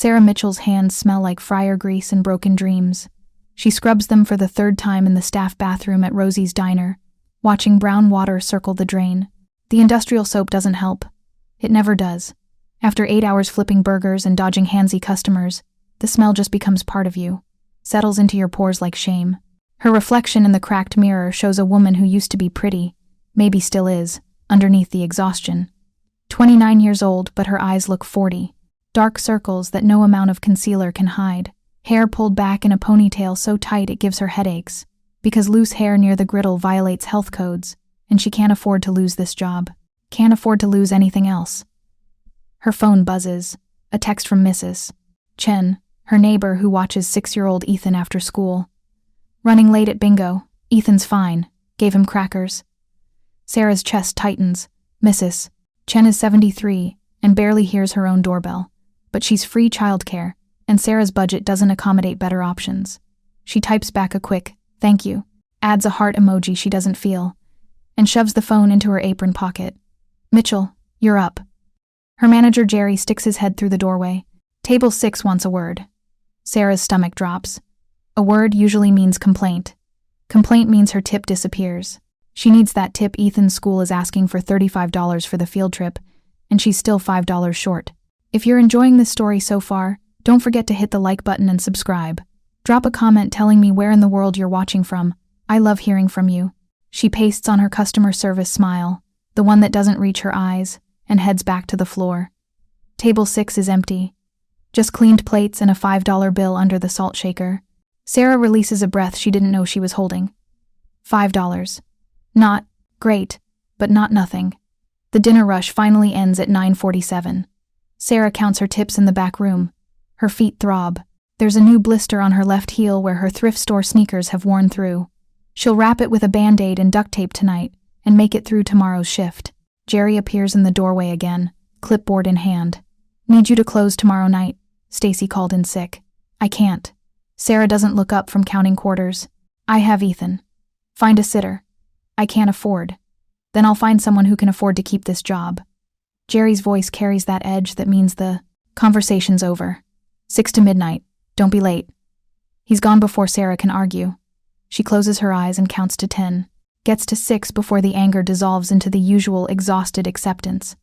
Sarah Mitchell's hands smell like fryer grease and broken dreams. She scrubs them for the third time in the staff bathroom at Rosie's Diner, watching brown water circle the drain. The industrial soap doesn't help. It never does. After 8 hours flipping burgers and dodging handsy customers, the smell just becomes part of you, settles into your pores like shame. Her reflection in the cracked mirror shows a woman who used to be pretty, maybe still is, underneath the exhaustion. 29 years old, but her eyes look 40. Dark circles that no amount of concealer can hide. Hair pulled back in a ponytail so tight it gives her headaches, because loose hair near the griddle violates health codes, and she can't afford to lose this job. Can't afford to lose anything else. Her phone buzzes. A text from Mrs. Chen, her neighbor who watches 6-year-old Ethan after school. Running late at bingo. Ethan's fine. Gave him crackers. Sarah's chest tightens. Mrs. Chen is 73 and barely hears her own doorbell. But she's free childcare, and Sarah's budget doesn't accommodate better options. She types back a quick, "Thank you," adds a heart emoji she doesn't feel, and shoves the phone into her apron pocket. "Mitchell, you're up." Her manager Jerry sticks his head through the doorway. "Table 6 wants a word." Sarah's stomach drops. A word usually means complaint. Complaint means her tip disappears. She needs that tip. Ethan's school is asking for $35 for the field trip, and she's still $5 short. If you're enjoying this story so far, don't forget to hit the like button and subscribe. Drop a comment telling me where in the world you're watching from. I love hearing from you. She pastes on her customer service smile, the one that doesn't reach her eyes, and heads back to the floor. Table 6 is empty. Just cleaned plates and a $5 bill under the salt shaker. Sarah releases a breath she didn't know she was holding. $5. Not great, but not nothing. The dinner rush finally ends at 9:47. Sarah counts her tips in the back room. Her feet throb. There's a new blister on her left heel where her thrift store sneakers have worn through. She'll wrap it with a Band-Aid and duct tape tonight and make it through tomorrow's shift. Jerry appears in the doorway again, clipboard in hand. "Need you to close tomorrow night." Stacy called in sick. "I can't." Sarah doesn't look up from counting quarters. "I have Ethan. Find a sitter." "I can't afford." "Then I'll find someone who can afford to keep this job." Jerry's voice carries that edge that means the conversation's over. 6 to midnight. Don't be late. He's gone before Sarah can argue. She closes her eyes and counts to 10. Gets to 6 before the anger dissolves into the usual exhausted acceptance.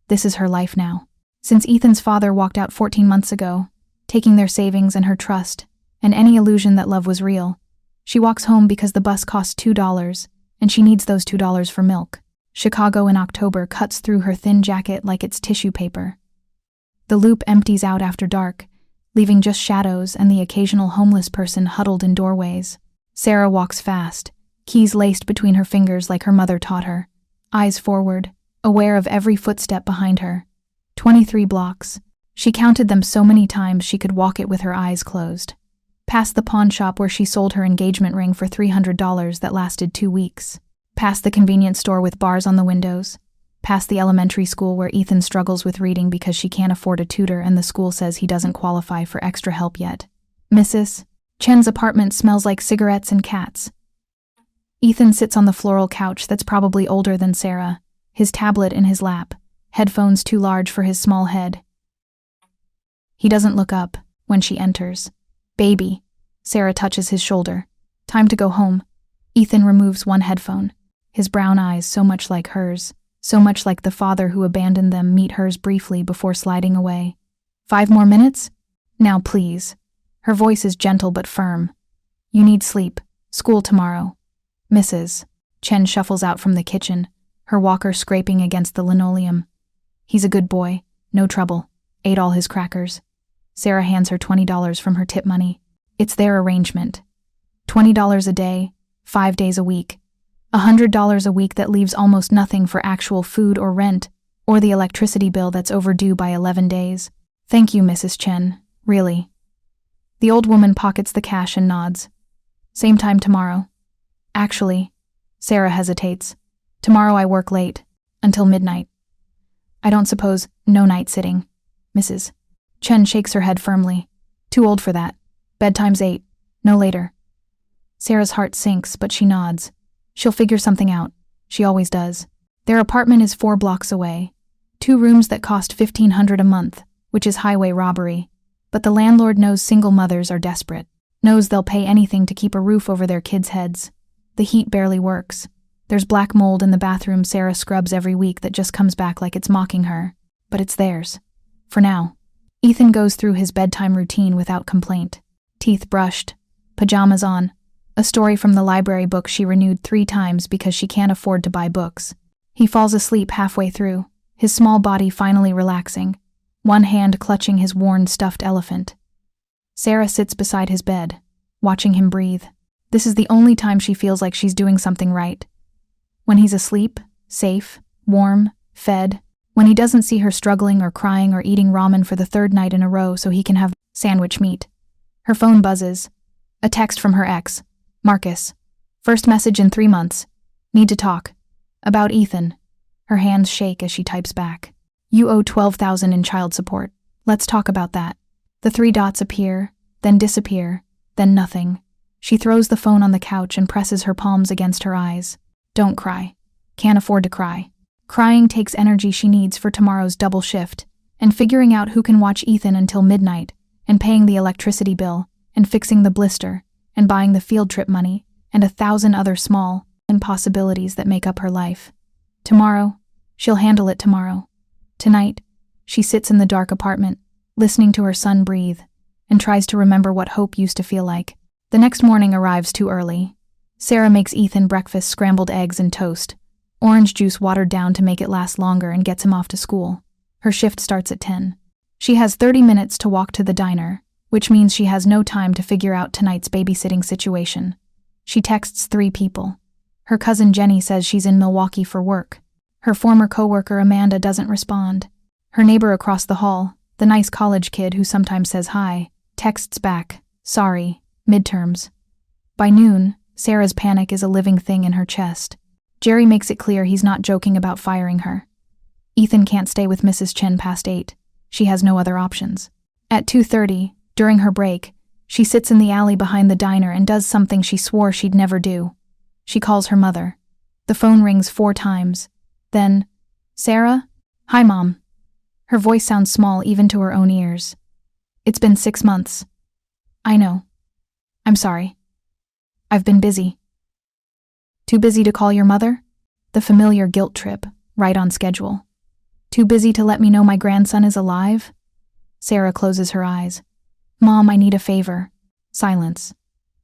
This is her life now. Since Ethan's father walked out 14 months ago, taking their savings and her trust, and any illusion that love was real, she walks home because the bus costs $2, and she needs those $2 for milk. Chicago in October cuts through her thin jacket like it's tissue paper. The loop empties out after dark, leaving just shadows and the occasional homeless person huddled in doorways. Sarah walks fast, keys laced between her fingers like her mother taught her, eyes forward, aware of every footstep behind her. 23 blocks. She counted them so many times she could walk it with her eyes closed. Past the pawn shop where she sold her engagement ring for $300 that lasted 2 weeks. Past the convenience store with bars on the windows. Past the elementary school where Ethan struggles with reading because she can't afford a tutor and the school says he doesn't qualify for extra help yet. Mrs. Chen's apartment smells like cigarettes and cats. Ethan sits on the floral couch that's probably older than Sarah, his tablet in his lap, headphones too large for his small head. He doesn't look up when she enters. "Baby." Sarah touches his shoulder. "Time to go home." Ethan removes one headphone. His brown eyes so much like hers, so much like the father who abandoned them meet hers briefly before sliding away. 5 more minutes? Now please. Her voice is gentle but firm. "You need sleep. School tomorrow." "Mrs." Chen shuffles out from the kitchen, her walker scraping against the linoleum. "He's a good boy. No trouble. Ate all his crackers." Sarah hands her $20 from her tip money. It's their arrangement. $20 a day, 5 days a week. $100 a week that leaves almost nothing for actual food or rent, or the electricity bill that's overdue by 11 days. "Thank you, Mrs. Chen. Really." The old woman pockets the cash and nods. "Same time tomorrow." "Actually," Sarah hesitates. "Tomorrow I work late. Until midnight." "I don't suppose no night sitting." Mrs. Chen shakes her head firmly. "Too old for that. Bedtime's 8. No later." Sarah's heart sinks, but she nods. She'll figure something out. She always does. Their apartment is 4 blocks away. 2 rooms that cost $1,500 a month, which is highway robbery. But the landlord knows single mothers are desperate, knows they'll pay anything to keep a roof over their kids' heads. The heat barely works. There's black mold in the bathroom Sarah scrubs every week that just comes back like it's mocking her. But it's theirs. For now. Ethan goes through his bedtime routine without complaint. Teeth brushed, pajamas on, a story from the library book she renewed 3 times because she can't afford to buy books. He falls asleep halfway through, his small body finally relaxing, one hand clutching his worn stuffed elephant. Sarah sits beside his bed, watching him breathe. This is the only time she feels like she's doing something right. When he's asleep, safe, warm, fed, when he doesn't see her struggling or crying or eating ramen for the 3rd night in a row so he can have sandwich meat. Her phone buzzes. A text from her ex, Marcus. First message in 3 months. Need to talk. About Ethan. Her hands shake as she types back. You owe $12,000 in child support. Let's talk about that. The 3 dots appear, then disappear, then nothing. She throws the phone on the couch and presses her palms against her eyes. Don't cry. Can't afford to cry. Crying takes energy she needs for tomorrow's double shift, and figuring out who can watch Ethan until midnight, and paying the electricity bill, and fixing the blister, and buying the field trip money, and 1,000 other small impossibilities that make up her life. Tomorrow, she'll handle it tomorrow. Tonight, she sits in the dark apartment, listening to her son breathe, and tries to remember what hope used to feel like. The next morning arrives too early. Sarah makes Ethan breakfast, scrambled eggs and toast, orange juice watered down to make it last longer, and gets him off to school. Her shift starts at 10. She has 30 minutes to walk to the diner, which means she has no time to figure out tonight's babysitting situation. She texts 3 people. Her cousin Jenny says she's in Milwaukee for work. Her former coworker Amanda doesn't respond. Her neighbor across the hall, the nice college kid who sometimes says hi, texts back, sorry, midterms. By noon, Sarah's panic is a living thing in her chest. Jerry makes it clear he's not joking about firing her. Ethan can't stay with Mrs. Chen past 8. She has no other options. At 2:30, during her break, she sits in the alley behind the diner and does something she swore she'd never do. She calls her mother. The phone rings 4 times. Then, Sarah? Hi, Mom. Her voice sounds small even to her own ears. It's been 6 months. I know. I'm sorry. I've been busy. Too busy to call your mother? The familiar guilt trip, right on schedule. Too busy to let me know my grandson is alive? Sarah closes her eyes. Mom, I need a favor. Silence.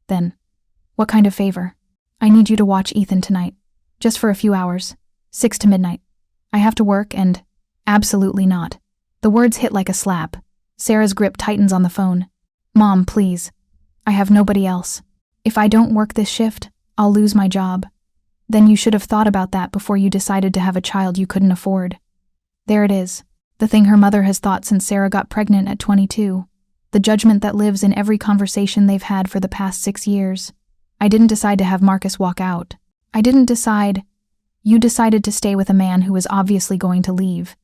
Then, what kind of favor? I need you to watch Ethan tonight. Just for a few hours. 6 to midnight. I have to work and... Absolutely not. The words hit like a slap. Sarah's grip tightens on the phone. Mom, please. I have nobody else. If I don't work this shift, I'll lose my job. Then you should have thought about that before you decided to have a child you couldn't afford. There it is. The thing her mother has thought since Sarah got pregnant at 22. The judgment that lives in every conversation they've had for the past 6 years. I didn't decide to have Marcus walk out. I didn't decide. You decided to stay with a man who was obviously going to leave.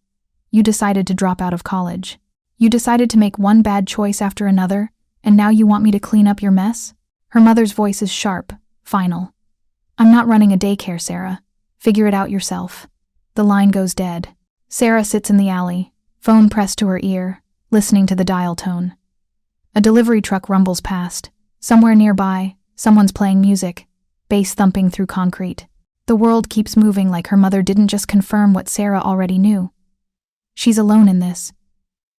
You decided to drop out of college. You decided to make one bad choice after another, and now you want me to clean up your mess? Her mother's voice is sharp, final. I'm not running a daycare, Sarah. Figure it out yourself. The line goes dead. Sarah sits in the alley, phone pressed to her ear, listening to the dial tone. A delivery truck rumbles past. Somewhere nearby, someone's playing music, bass thumping through concrete. The world keeps moving like her mother didn't just confirm what Sarah already knew. She's alone in this.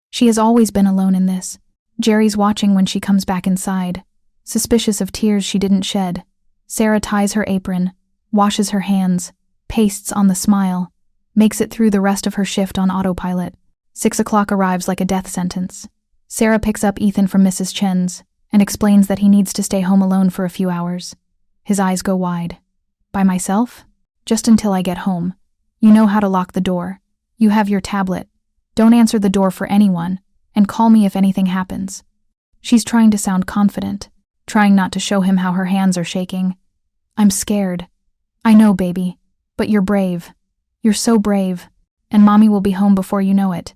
She has always been alone in this. Jerry's watching when she comes back inside, suspicious of tears she didn't shed. Sarah ties her apron, washes her hands, pastes on the smile, makes it through the rest of her shift on autopilot. 6 o'clock arrives like a death sentence. Sarah picks up Ethan from Mrs. Chen's and explains that he needs to stay home alone for a few hours. His eyes go wide. By myself? Just until I get home. You know how to lock the door. You have your tablet. Don't answer the door for anyone, and call me if anything happens. She's trying to sound confident, trying not to show him how her hands are shaking. I'm scared. I know, baby, but you're brave. You're so brave, and Mommy will be home before you know it.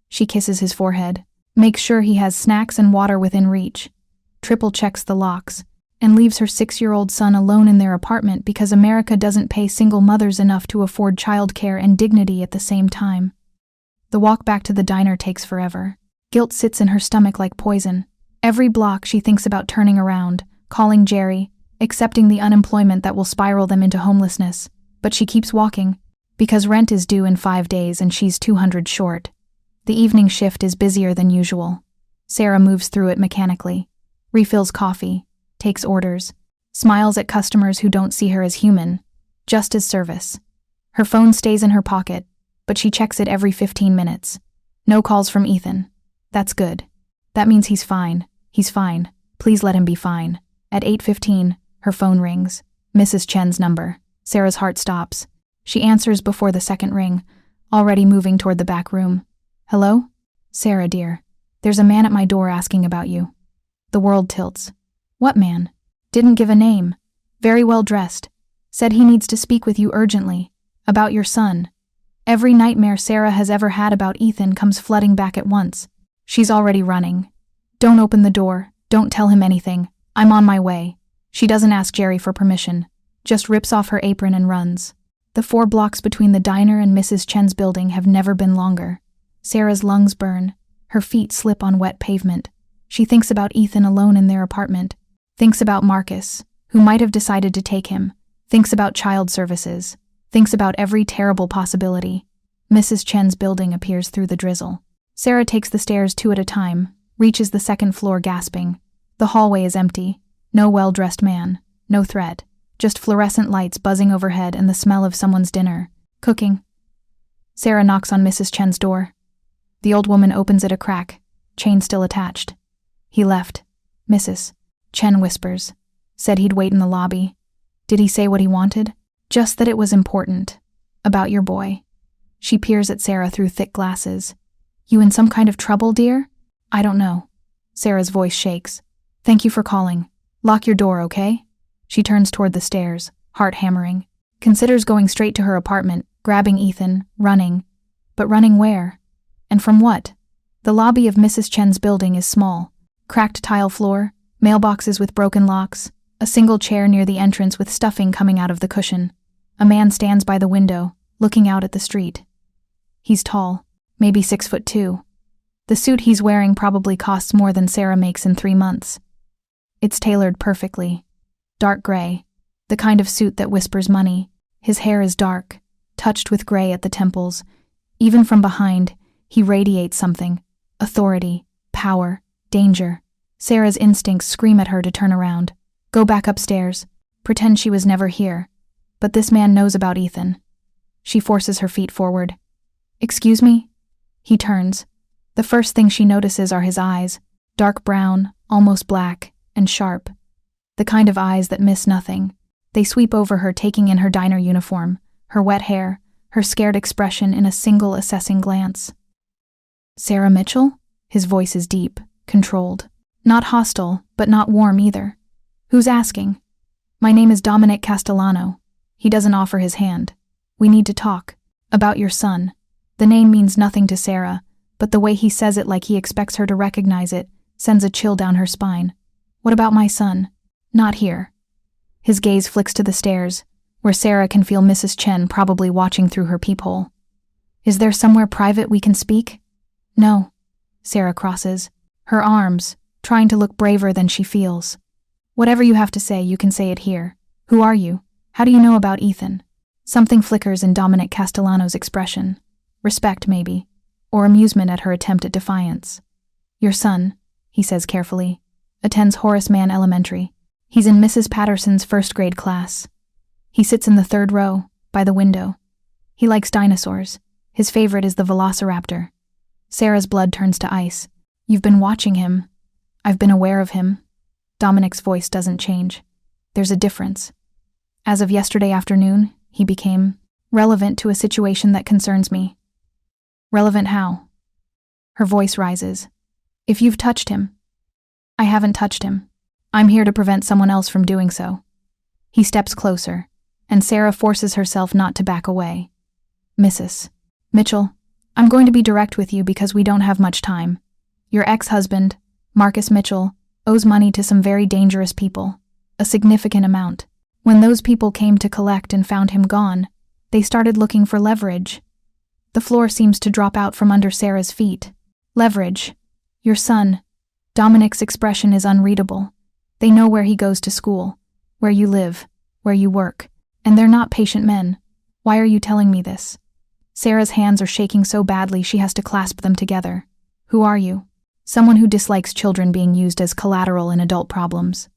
She kisses his forehead, makes sure he has snacks and water within reach, triple checks the locks, and leaves her 6-year-old son alone in their apartment because America doesn't pay single mothers enough to afford childcare and dignity at the same time. The walk back to the diner takes forever. Guilt sits in her stomach like poison. Every block she thinks about turning around, calling Jerry, accepting the unemployment that will spiral them into homelessness. But she keeps walking, because rent is due in 5 days and she's 200 short. The evening shift is busier than usual. Sarah moves through it mechanically, refills coffee, takes orders, smiles at customers who don't see her as human, just as service. Her phone stays in her pocket, but she checks it every 15 minutes. No calls from Ethan. That's good. That means he's fine. He's fine. Please let him be fine. At 8:15, her phone rings. Mrs. Chen's number. Sarah's heart stops. She answers before the second ring, already moving toward the back room. Hello? Sarah, dear. There's a man at my door asking about you. The world tilts. What man? Didn't give a name. Very well dressed. Said he needs to speak with you urgently. About your son. Every nightmare Sarah has ever had about Ethan comes flooding back at once. She's already running. Don't open the door. Don't tell him anything. I'm on my way. She doesn't ask Jerry for permission. Just rips off her apron and runs. The 4 blocks between the diner and Mrs. Chen's building have never been longer. Sarah's lungs burn. Her feet slip on wet pavement. She thinks about Ethan alone in their apartment. Thinks about Marcus, who might have decided to take him. Thinks about child services. Thinks about every terrible possibility. Mrs. Chen's building appears through the drizzle. Sarah takes the stairs 2 at a time, reaches the second floor gasping. The hallway is empty. No well-dressed man. No threat. Just fluorescent lights buzzing overhead and the smell of someone's dinner. Cooking. Sarah knocks on Mrs. Chen's door. The old woman opens it a crack, chain still attached. He left. Mrs. Chen whispers. Said he'd wait in the lobby. Did he say what he wanted? Just that it was important. About your boy. She peers at Sarah through thick glasses. You in some kind of trouble, dear? I don't know. Sarah's voice shakes. Thank you for calling. Lock your door, okay? She turns toward the stairs, heart hammering. Considers going straight to her apartment, grabbing Ethan, running. But running where? And from what? The lobby of Mrs. Chen's building is small. Cracked tile floor, mailboxes with broken locks, a single chair near the entrance with stuffing coming out of the cushion. A man stands by the window, looking out at the street. He's tall, maybe 6'2". The suit he's wearing probably costs more than Sarah makes in 3 months. It's tailored perfectly. Dark gray, the kind of suit that whispers money. His hair is dark, touched with gray at the temples. Even from behind, he radiates something. Authority, power, danger. Sarah's instincts scream at her to turn around. Go back upstairs. Pretend she was never here. But this man knows about Ethan. She forces her feet forward. Excuse me? He turns. The first thing she notices are his eyes. Dark brown, almost black, and sharp. The kind of eyes that miss nothing. They sweep over her, taking in her diner uniform, her wet hair, her scared expression in a single assessing glance. Sarah Mitchell? His voice is deep, controlled. Not hostile, but not warm either. Who's asking? My name is Dominic Castellano. He doesn't offer his hand. We need to talk. About your son. The name means nothing to Sarah, but the way he says it like he expects her to recognize it sends a chill down her spine. What about my son? Not here. His gaze flicks to the stairs, where Sarah can feel Mrs. Chen probably watching through her peephole. Is there somewhere private we can speak? No. Sarah crosses, her arms, trying to look braver than she feels. Whatever you have to say, you can say it here. Who are you? How do you know about Ethan? Something flickers in Dominic Castellano's expression. Respect, maybe, or amusement at her attempt at defiance. Your son, he says carefully, attends Horace Mann Elementary. He's in Mrs. Patterson's first-grade class. He sits in the 3rd row, by the window. He likes dinosaurs. His favorite is the velociraptor. Sarah's blood turns to ice. You've been watching him. I've been aware of him. Dominic's voice doesn't change. There's a difference. As of yesterday afternoon, he became relevant to a situation that concerns me. Relevant how? Her voice rises. If you've touched him. I haven't touched him. I'm here to prevent someone else from doing so. He steps closer, and Sarah forces herself not to back away. Mrs. Mitchell, I'm going to be direct with you because we don't have much time. Your ex-husband, Marcus Mitchell, owes money to some very dangerous people, a significant amount. When those people came to collect and found him gone, they started looking for leverage. The floor seems to drop out from under Sarah's feet. Leverage. Your son. Dominic's expression is unreadable. They know where he goes to school, where you live, where you work, and they're not patient men. Why are you telling me this? Sarah's hands are shaking so badly she has to clasp them together. Who are you? Someone who dislikes children being used as collateral in adult problems.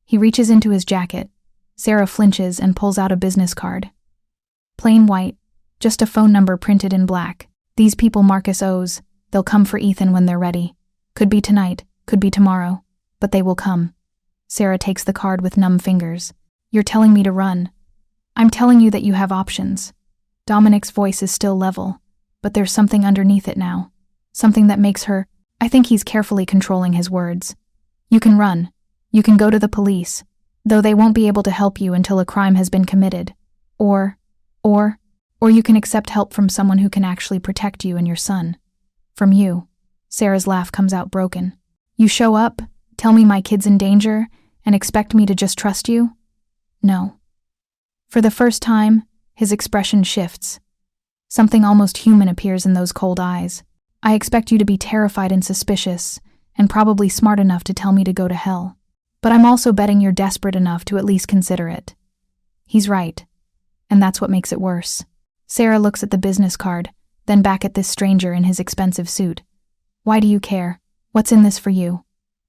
He reaches into his jacket. Sarah flinches and pulls out a business card. Plain white, just a phone number printed in black. These people Marcus owes. They'll come for Ethan when they're ready. Could be tonight, could be tomorrow, but they will come. Sarah takes the card with numb fingers. You're telling me to run. I'm telling you that you have options. Dominic's voice is still level, but there's something underneath it now. Something that makes her. I think he's carefully controlling his words. You can run. You can go to the police, though they won't be able to help you until a crime has been committed. Or you can accept help from someone who can actually protect you and your son. From you. Sarah's laugh comes out broken. You show up, tell me my kid's in danger, and expect me to just trust you? No. For the first time, his expression shifts. Something almost human appears in those cold eyes. I expect you to be terrified and suspicious, and probably smart enough to tell me to go to hell. But I'm also betting you're desperate enough to at least consider it. He's right. And that's what makes it worse. Sarah looks at the business card, then back at this stranger in his expensive suit. Why do you care? What's in this for you?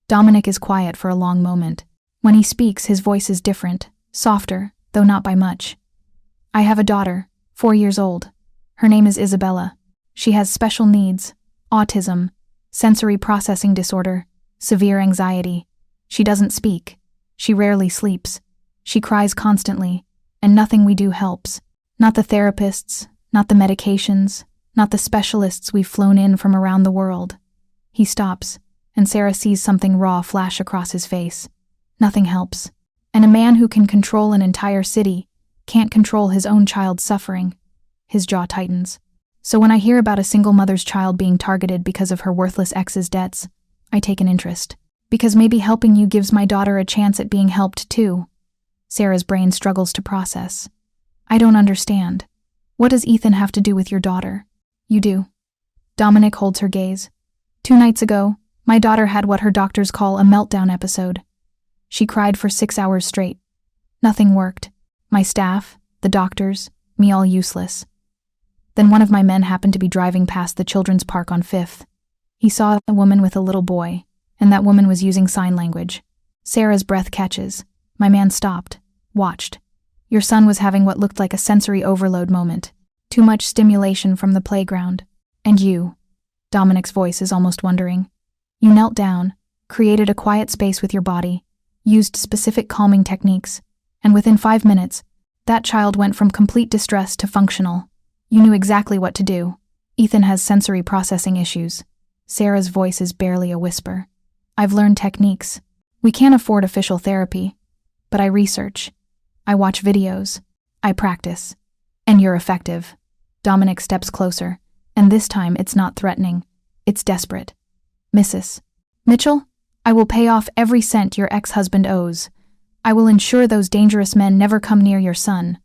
Dominic is quiet for a long moment. When he speaks, his voice is different, softer, though not by much. I have a daughter, 4 years old. Her name is Isabella. She has special needs, autism, sensory processing disorder, severe anxiety. She doesn't speak. She rarely sleeps. She cries constantly, and nothing we do helps. Not the therapists, not the medications, not the specialists we've flown in from around the world. He stops, and Sarah sees something raw flash across his face. Nothing helps. And a man who can control an entire city can't control his own child's suffering. His jaw tightens. So when I hear about a single mother's child being targeted because of her worthless ex's debts, I take an interest. Because maybe helping you gives my daughter a chance at being helped too. Sarah's brain struggles to process. I don't understand. What does Ethan have to do with your daughter? You do. Dominic holds her gaze. 2 nights ago, my daughter had what her doctors call a meltdown episode. She cried for 6 hours straight. Nothing worked. My staff, the doctors, me all useless. Then one of my men happened to be driving past the children's park on 5th. He saw a woman with a little boy, and that woman was using sign language. Sarah's breath catches. My man stopped, watched. Your son was having what looked like a sensory overload moment. Too much stimulation from the playground. And you. Dominic's voice is almost wondering. You knelt down, created a quiet space with your body, used specific calming techniques, and within 5 minutes, that child went from complete distress to functional. You knew exactly what to do. Ethan has sensory processing issues. Sarah's voice is barely a whisper. I've learned techniques. We can't afford official therapy, but I research. I watch videos. I practice. And you're effective. Dominic steps closer, and this time it's not threatening. It's desperate. Mrs. Mitchell, I will pay off every cent your ex-husband owes. I will ensure those dangerous men never come near your son.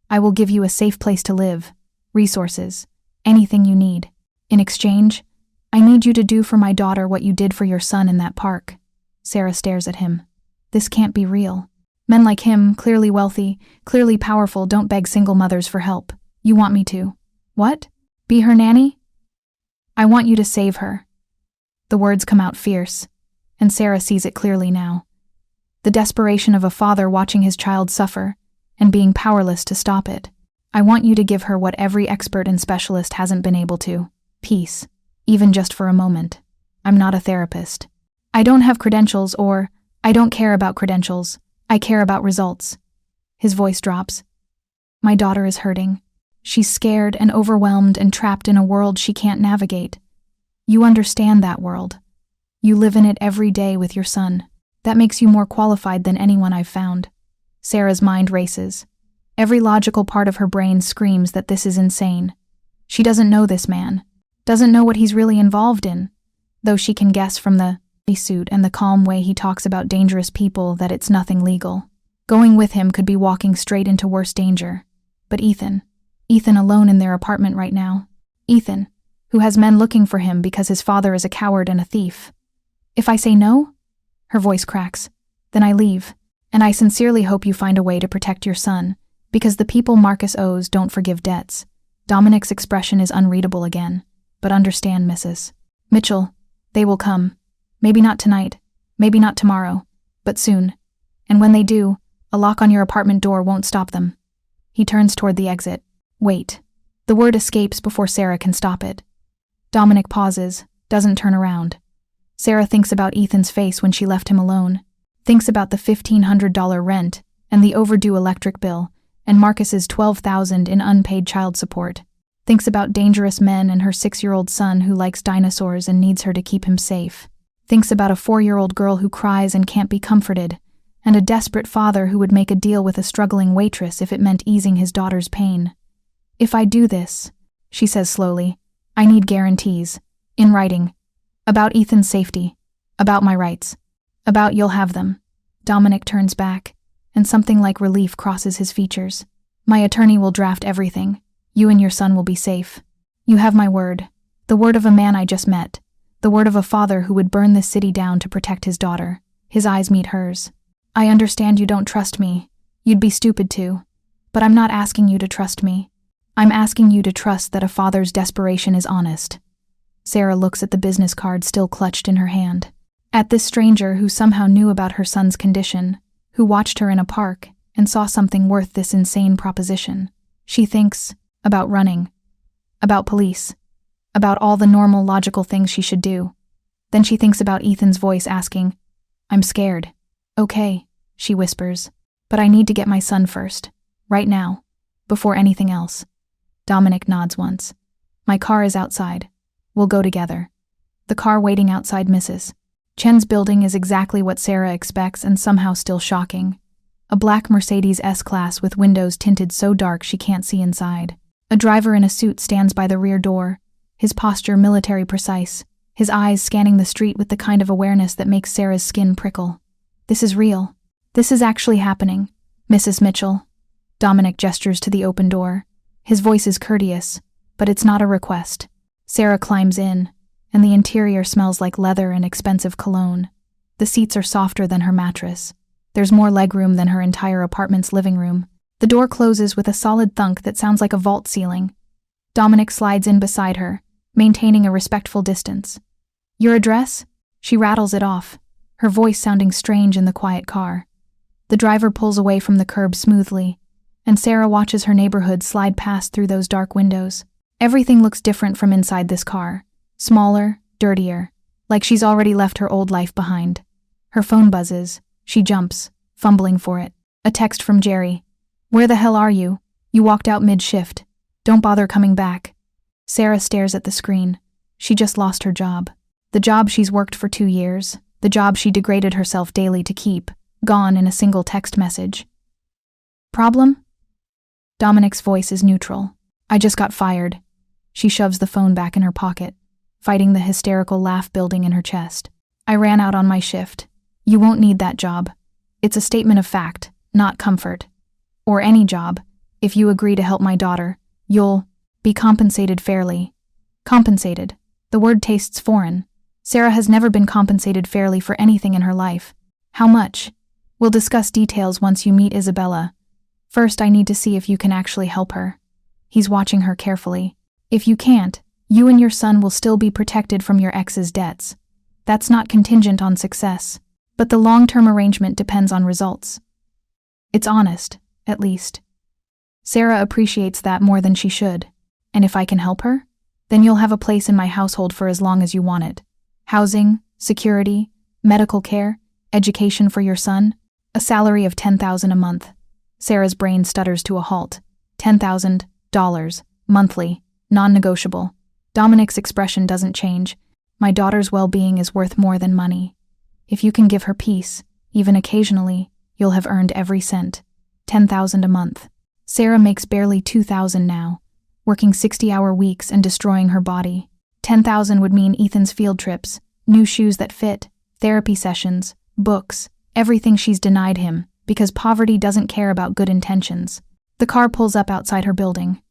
I will give you a safe place to live, resources, anything you need. In exchange, I need you to do for my daughter what you did for your son in that park. Sarah stares at him. This can't be real. Men like him, clearly wealthy, clearly powerful, don't beg single mothers for help. You want me to. What? Be her nanny? I want you to save her. The words come out fierce, and Sarah sees it clearly now. The desperation of a father watching his child suffer, and being powerless to stop it. I want you to give her what every expert and specialist hasn't been able to. Peace. Even just for a moment. I'm not a therapist. I don't have credentials or, I don't care about credentials. I care about results. His voice drops. My daughter is hurting. She's scared and overwhelmed and trapped in a world she can't navigate. You understand that world. You live in it every day with your son. That makes you more qualified than anyone I've found. Sarah's mind races. Every logical part of her brain screams that this is insane. She doesn't know this man. Doesn't know what he's really involved in. Though she can guess from the suit and the calm way he talks about dangerous people that it's nothing legal. Going with him could be walking straight into worse danger. But Ethan alone in their apartment right now. Ethan, who has men looking for him because his father is a coward and a thief. If I say no? Her voice cracks. Then I leave, and I sincerely hope you find a way to protect your son, because the people Marcus owes don't forgive debts. Dominic's expression is unreadable again. But understand, Mrs. Mitchell, they will come. Maybe not tonight, maybe not tomorrow, but soon. And when they do, a lock on your apartment door won't stop them. He turns toward the exit. Wait. The word escapes before Sarah can stop it. Dominic pauses, doesn't turn around. Sarah thinks about Ethan's face when she left him alone, thinks about the $1,500 rent and the overdue electric bill and Marcus's $12,000 in unpaid child support, thinks about dangerous men and her 6-year-old son who likes dinosaurs and needs her to keep him safe, thinks about a 4-year-old girl who cries and can't be comforted, and a desperate father who would make a deal with a struggling waitress if it meant easing his daughter's pain. If I do this, she says slowly, I need guarantees, in writing, about Ethan's safety, about my rights, about you'll have them. Dominic turns back, and something like relief crosses his features. My attorney will draft everything. You and your son will be safe. You have my word, the word of a man I just met, the word of a father who would burn this city down to protect his daughter. His eyes meet hers. I understand you don't trust me. You'd be stupid to. But I'm not asking you to trust me. I'm asking you to trust that a father's desperation is honest. Sarah looks at the business card still clutched in her hand. At this stranger who somehow knew about her son's condition, who watched her in a park and saw something worth this insane proposition. She thinks about running, about police, about all the normal logical things she should do. Then she thinks about Ethan's voice asking, I'm scared. Okay, she whispers, but I need to get my son first, right now, before anything else. Dominic nods once. My car is outside. We'll go together. The car waiting outside Mrs. Chen's building is exactly what Sarah expects and somehow still shocking. A black Mercedes S-Class with windows tinted so dark she can't see inside. A driver in a suit stands by the rear door, his posture military precise, his eyes scanning the street with the kind of awareness that makes Sarah's skin prickle. This is real. This is actually happening. Mrs. Mitchell. Dominic gestures to the open door. His voice is courteous, but it's not a request. Sarah climbs in, and the interior smells like leather and expensive cologne. The seats are softer than her mattress. There's more legroom than her entire apartment's living room. The door closes with a solid thunk that sounds like a vault ceiling. Dominic slides in beside her, maintaining a respectful distance. Your address? She rattles it off, her voice sounding strange in the quiet car. The driver pulls away from the curb smoothly, and Sarah watches her neighborhood slide past through those dark windows. Everything looks different from inside this car. Smaller, dirtier, like she's already left her old life behind. Her phone buzzes. She jumps, fumbling for it. A text from Jerry. Where the hell are you? You walked out mid-shift. Don't bother coming back. Sarah stares at the screen. She just lost her job. The job she's worked for 2 years. The job she degraded herself daily to keep. Gone in a single text message. Problem? Dominic's voice is neutral. I just got fired. She shoves the phone back in her pocket, fighting the hysterical laugh building in her chest. I ran out on my shift. You won't need that job. It's a statement of fact, not comfort. Or any job. If you agree to help my daughter, you'll be compensated fairly. Compensated. The word tastes foreign. Sarah has never been compensated fairly for anything in her life. How much? We'll discuss details once you meet Isabella. First, I need to see if you can actually help her. He's watching her carefully. If you can't, you and your son will still be protected from your ex's debts. That's not contingent on success, but the long-term arrangement depends on results. It's honest, at least. Sarah appreciates that more than she should. And if I can help her, then you'll have a place in my household for as long as you want it. Housing, security, medical care, education for your son, a salary of $10,000 a month. Sarah's brain stutters to a halt. $10,000, monthly, non-negotiable. Dominic's expression doesn't change. My daughter's well-being is worth more than money. If you can give her peace, even occasionally, you'll have earned every cent. $10,000 a month. Sarah makes barely $2,000 now, working 60-hour weeks and destroying her body. $10,000 would mean Ethan's field trips, new shoes that fit, therapy sessions, books, everything she's denied him, because poverty doesn't care about good intentions. The car pulls up outside her building.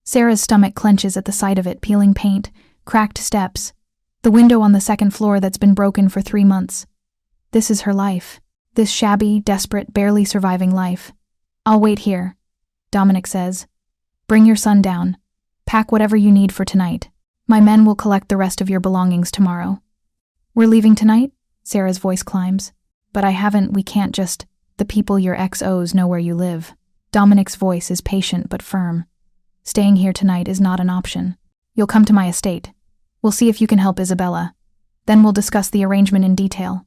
Sarah's stomach clenches at the sight of it, peeling paint, Cracked steps. The window on the second floor that's been broken for 3 months. This is her life. This shabby, desperate, barely surviving life. "I'll wait here," Dominic says. "Bring your son down. Pack whatever you need for tonight. My men will collect the rest of your belongings tomorrow." "We're leaving tonight?" Sarah's voice climbs. "But we can't just, the people your XOs know where you live." Dominic's voice is patient but firm. "Staying here tonight is not an option. You'll come to my estate. We'll see if you can help Isabella. Then we'll discuss the arrangement in detail."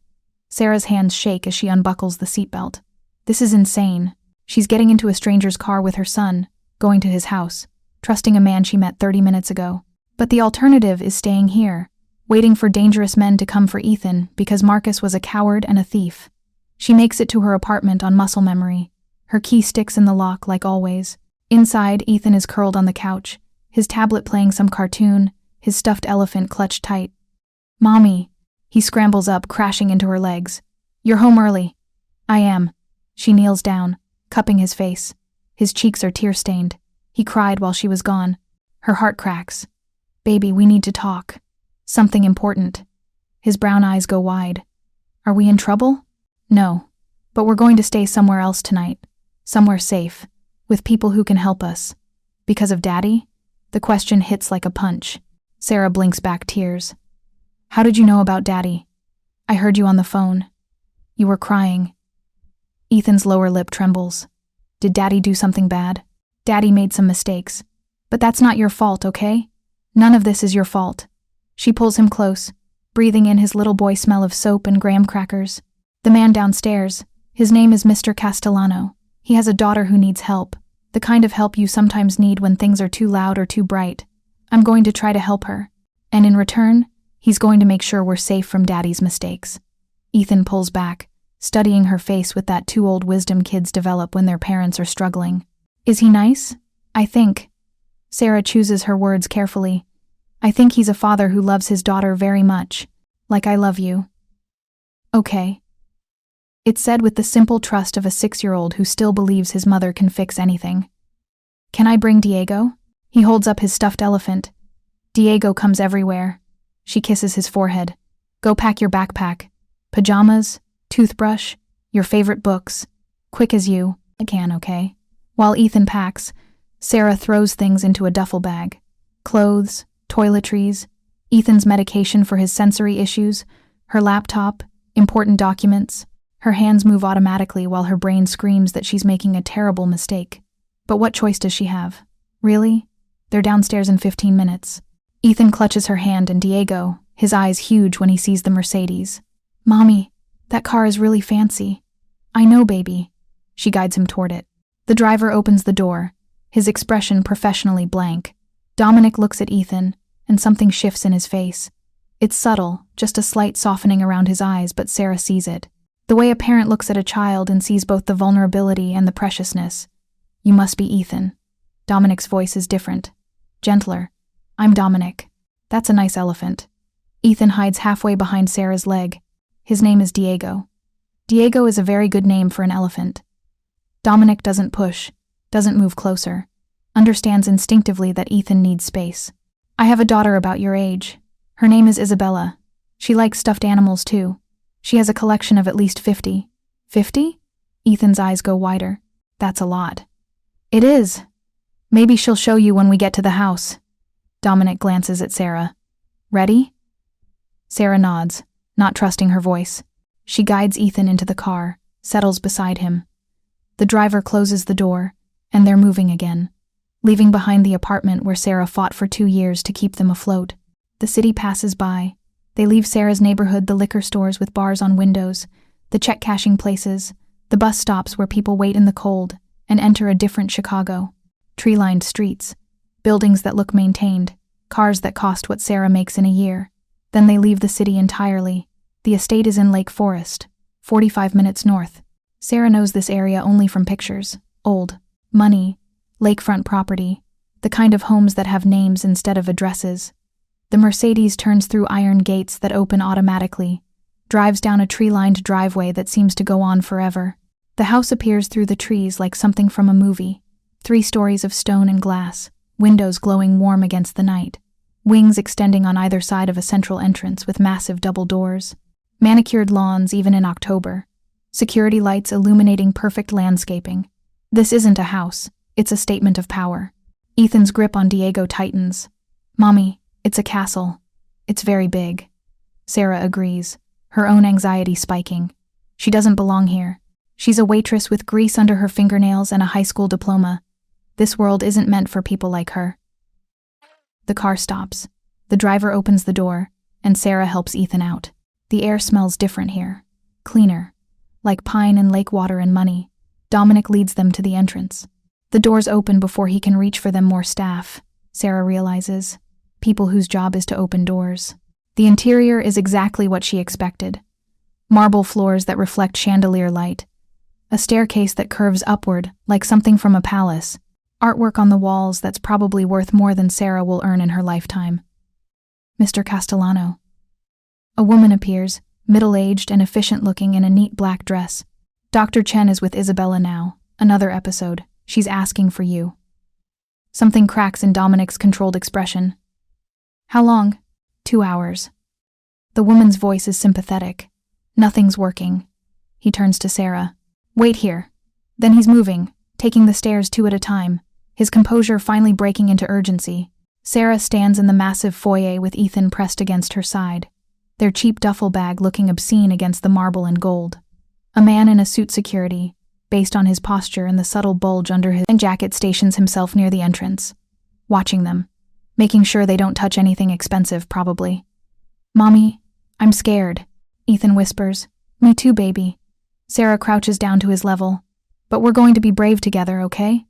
Sarah's hands shake as she unbuckles the seatbelt. This is insane. She's getting into a stranger's car with her son, going to his house, trusting a man she met 30 minutes ago. But the alternative is staying here, waiting for dangerous men to come for Ethan because Marcus was a coward and a thief. She makes it to her apartment on muscle memory. Her key sticks in the lock like always. Inside, Ethan is curled on the couch, his tablet playing some cartoon, his stuffed elephant clutched tight. "Mommy." He scrambles up, crashing into her legs. "You're home early." "I am." She kneels down, cupping his face. His cheeks are tear-stained. He cried while she was gone. Her heart cracks. "Baby, we need to talk. Something important." His brown eyes go wide. "Are we in trouble?" "No. But we're going to stay somewhere else tonight. Somewhere safe. With people who can help us." "Because of Daddy?" The question hits like a punch. Sarah blinks back tears. "How did you know about Daddy?" "I heard you on the phone. You were crying." Ethan's lower lip trembles. "Did Daddy do something bad?" "Daddy made some mistakes. But that's not your fault, okay? None of this is your fault." She pulls him close, breathing in his little boy smell of soap and graham crackers. "The man downstairs, his name is Mr. Castellano. He has a daughter who needs help, the kind of help you sometimes need when things are too loud or too bright. I'm going to try to help her. And in return, he's going to make sure we're safe from Daddy's mistakes." Ethan pulls back, studying her face with that too old wisdom kids develop when their parents are struggling. "Is he nice?" "I think." Sarah chooses her words carefully. "I think he's a father who loves his daughter very much. Like I love you." "Okay." It's said with the simple trust of a 6-year-old who still believes his mother can fix anything. "Can I bring Diego?" He holds up his stuffed elephant. "Diego comes everywhere." She kisses his forehead. "Go pack your backpack. Pajamas, toothbrush, your favorite books. Quick as you can, okay?" While Ethan packs, Sarah throws things into a duffel bag. Clothes, toiletries, Ethan's medication for his sensory issues, her laptop, important documents. Her hands move automatically while her brain screams that she's making a terrible mistake. But what choice does she have? Really? They're downstairs in 15 minutes. Ethan clutches her hand and Diego, his eyes huge when he sees the Mercedes. "Mommy, that car is really fancy." "I know, baby." She guides him toward it. The driver opens the door, his expression professionally blank. Dominic looks at Ethan, and something shifts in his face. It's subtle, just a slight softening around his eyes, but Sarah sees it. The way a parent looks at a child and sees both the vulnerability and the preciousness. "You must be Ethan." Dominic's voice is different. Gentler. "I'm Dominic." "That's a nice elephant." Ethan hides halfway behind Sarah's leg. "His name is Diego." "Diego is a very good name for an elephant." Dominic doesn't push, doesn't move closer, understands instinctively that Ethan needs space. "I have a daughter about your age. Her name is Isabella. She likes stuffed animals too. She has a collection of at least 50. 50? Ethan's eyes go wider. "That's a lot." "It is. Maybe she'll show you when we get to the house." Dominic glances at Sarah. "Ready?" Sarah nods, not trusting her voice. She guides Ethan into the car, settles beside him. The driver closes the door, and they're moving again, leaving behind the apartment where Sarah fought for 2 years to keep them afloat. The city passes by. They leave Sarah's neighborhood, the liquor stores with bars on windows, the check-cashing places, the bus stops where people wait in the cold, and enter a different Chicago. Tree-lined streets, buildings that look maintained, cars that cost what Sarah makes in a year. Then they leave the city entirely. The estate is in Lake Forest, 45 minutes north. Sarah knows this area only from pictures. Old, money, lakefront property, the kind of homes that have names instead of addresses. The Mercedes turns through iron gates that open automatically, drives down a tree-lined driveway that seems to go on forever. The house appears through the trees like something from a movie. 3 stories of stone and glass, windows glowing warm against the night. wings extending on either side of a central entrance with massive double doors. Manicured lawns even in October. Security lights illuminating perfect landscaping. This isn't a house, it's a statement of power. Ethan's grip on Diego tightens. Mommy, it's a castle. It's very big. Sarah agrees, her own anxiety spiking. She doesn't belong here. She's a waitress with grease under her fingernails and a high school diploma. This world isn't meant for people like her. The car stops. The driver opens the door, and Sarah helps Ethan out. The air smells different here. Cleaner. Like pine and lake water and money. Dominic leads them to the entrance. The doors open before he can reach for them. More staff, Sarah realizes. People whose job is to open doors. The interior is exactly what she expected. Marble floors that reflect chandelier light. A staircase that curves upward, like something from a palace. Artwork on the walls that's probably worth more than Sarah will earn in her lifetime. Mr. Castellano. A woman appears, middle-aged and efficient-looking in a neat black dress. Dr. Chen is with Isabella now. Another episode. She's asking for you. Something cracks in Dominic's controlled expression. How long? 2 hours. The woman's voice is sympathetic. Nothing's working. He turns to Sarah. Wait here. Then he's moving, taking the stairs 2 at a time, his composure finally breaking into urgency. Sarah stands in the massive foyer with Ethan pressed against her side, their cheap duffel bag looking obscene against the marble and gold. A man in a suit security, based on his posture and the subtle bulge under his jacket, stations himself near the entrance, watching them, making sure they don't touch anything expensive, probably. Mommy, I'm scared, Ethan whispers. Me too, baby. Sarah crouches down to his level. But we're going to be brave together, okay?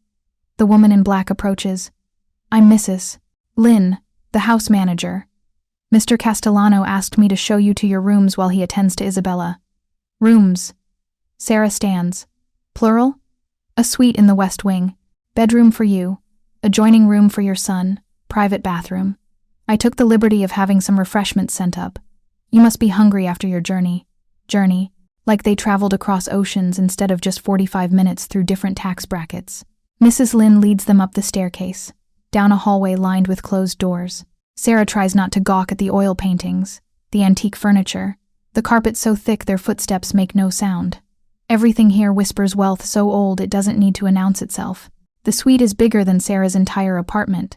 The woman in black approaches. I'm Mrs. Lynn, the house manager. Mr. Castellano asked me to show you to your rooms while he attends to Isabella. Rooms. Sarah stands. Plural? A suite in the west wing. Bedroom for you. Adjoining room for your son. Private bathroom. I took the liberty of having some refreshments sent up. You must be hungry after your journey. Like they traveled across oceans instead of just 45 minutes through different tax brackets. Mrs. Lynn leads them up the staircase, down a hallway lined with closed doors. Sarah tries not to gawk at the oil paintings, the antique furniture, the carpet so thick their footsteps make no sound. Everything here whispers wealth so old it doesn't need to announce itself. The suite is bigger than Sarah's entire apartment.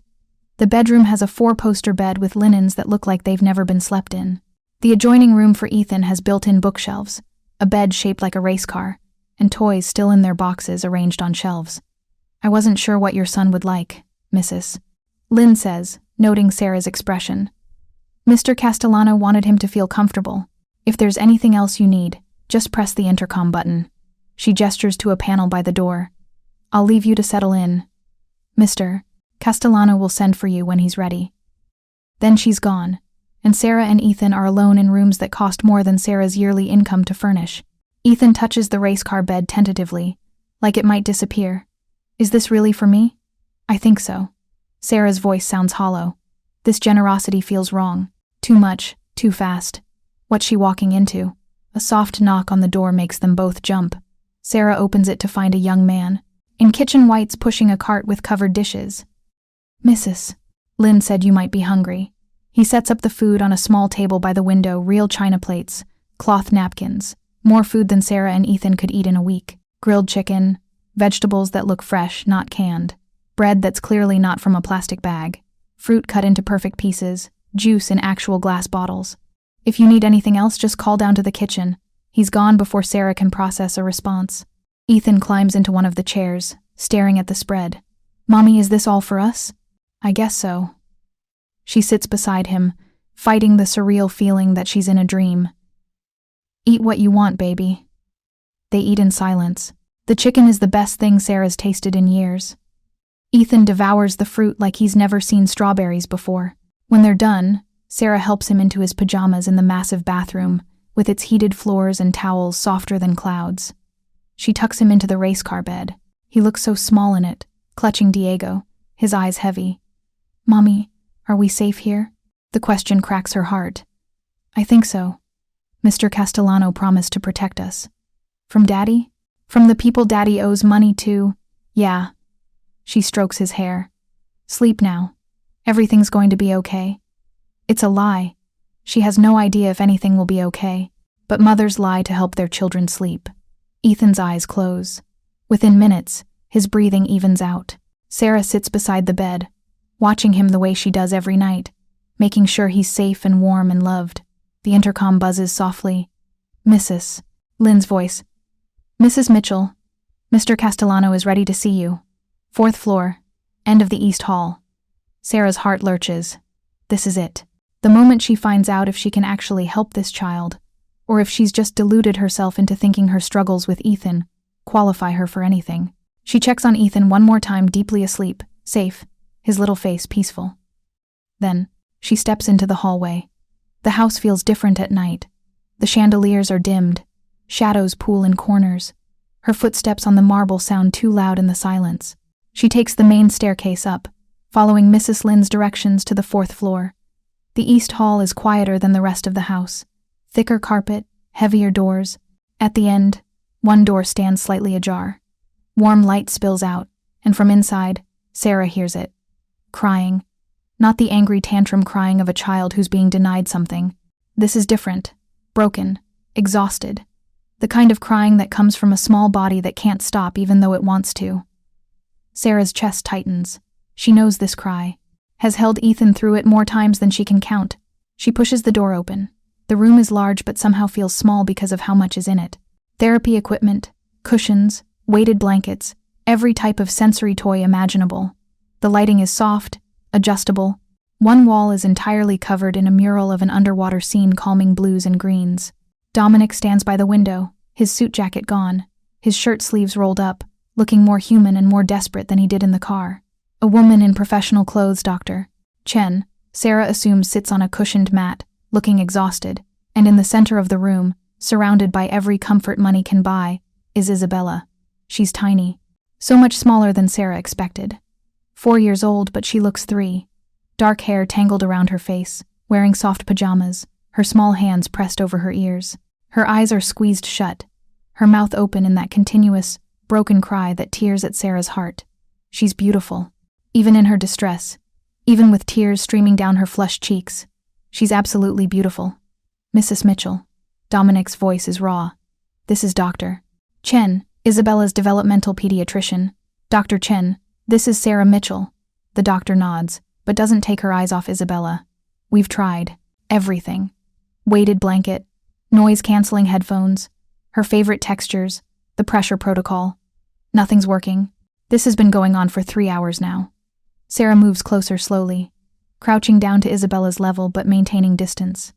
The bedroom has a 4-poster bed with linens that look like they've never been slept in. The adjoining room for Ethan has built-in bookshelves, a bed shaped like a race car, and toys still in their boxes arranged on shelves. I wasn't sure what your son would like, Mrs. Lynn says, noting Sarah's expression. Mr. Castellano wanted him to feel comfortable. If there's anything else you need, just press the intercom button. She gestures to a panel by the door. I'll leave you to settle in. Mr. Castellano will send for you when he's ready. Then she's gone, and Sarah and Ethan are alone in rooms that cost more than Sarah's yearly income to furnish. Ethan touches the race car bed tentatively, like it might disappear. Is this really for me? I think so. Sarah's voice sounds hollow. This generosity feels wrong. Too much, too fast. What's she walking into? A soft knock on the door makes them both jump. Sarah opens it to find a young man, in kitchen whites, pushing a cart with covered dishes. Mrs. Lynn said you might be hungry. He sets up the food on a small table by the window, real china plates, cloth napkins, more food than Sarah and Ethan could eat in a week. Grilled chicken, vegetables that look fresh, not canned, bread that's clearly not from a plastic bag, fruit cut into perfect pieces, juice in actual glass bottles. If you need anything else, just call down to the kitchen. He's gone before Sarah can process a response. Ethan climbs into one of the chairs, staring at the spread. Mommy, is this all for us? I guess so. She sits beside him, fighting the surreal feeling that she's in a dream. Eat what you want, baby. They eat in silence. The chicken is the best thing Sarah's tasted in years. Ethan devours the fruit like he's never seen strawberries before. When they're done, Sarah helps him into his pajamas in the massive bathroom, with its heated floors and towels softer than clouds. She tucks him into the race car bed. He looks so small in it, clutching Diego, his eyes heavy. Mommy, are we safe here? The question cracks her heart. I think so. Mr. Castellano promised to protect us. From Daddy? From the people Daddy owes money to? Yeah. She strokes his hair. Sleep now. Everything's going to be okay. It's a lie. She has no idea if anything will be okay. But mothers lie to help their children sleep. Ethan's eyes close. Within minutes, his breathing evens out. Sarah sits beside the bed, watching him the way she does every night, making sure he's safe and warm and loved. The intercom buzzes softly. Mrs. Lynn's voice. Mrs. Mitchell, Mr. Castellano is ready to see you. 4th floor, end of the East Hall. Sarah's heart lurches. This is it. The moment she finds out if she can actually help this child, or if she's just deluded herself into thinking her struggles with Ethan qualify her for anything. She checks on Ethan one more time, deeply asleep, safe, his little face peaceful. Then, she steps into the hallway. The house feels different at night. The chandeliers are dimmed. Shadows pool in corners. Her footsteps on the marble sound too loud in the silence. She takes the main staircase up, following Mrs. Lynn's directions to the 4th floor. The East Hall is quieter than the rest of the house. Thicker carpet, heavier doors. At the end, one door stands slightly ajar. Warm light spills out, and from inside, Sarah hears it. Crying. Not the angry tantrum crying of a child who's being denied something. This is different. Broken. Exhausted. The kind of crying that comes from a small body that can't stop even though it wants to. Sarah's chest tightens. She knows this cry. Has held Ethan through it more times than she can count. She pushes the door open. The room is large but somehow feels small because of how much is in it. Therapy equipment, cushions, weighted blankets, every type of sensory toy imaginable. The lighting is soft, adjustable. One wall is entirely covered in a mural of an underwater scene calming blues and greens. Dominic stands by the window, his suit jacket gone, his shirt sleeves rolled up, looking more human and more desperate than he did in the car. A woman in professional clothes, Dr. Chen, Sarah assumes, sits on a cushioned mat, looking exhausted, and in the center of the room, surrounded by every comfort money can buy, is Isabella. She's tiny. So much smaller than Sarah expected. 4 years old, but she looks 3. Dark hair tangled around her face, wearing soft pajamas, her small hands pressed over her ears. Her eyes are squeezed shut, her mouth open in that continuous, broken cry that tears at Sarah's heart. She's beautiful. Even in her distress, even with tears streaming down her flushed cheeks, she's absolutely beautiful. Mrs. Mitchell. Dominic's voice is raw. This is Dr. Chen, Isabella's developmental pediatrician. Dr. Chen, this is Sarah Mitchell. The doctor nods, but doesn't take her eyes off Isabella. We've tried. Everything. Weighted blanket, noise-canceling headphones, her favorite textures, the pressure protocol. Nothing's working. This has been going on for 3 hours now. Sarah moves closer slowly, crouching down to Isabella's level but maintaining distance.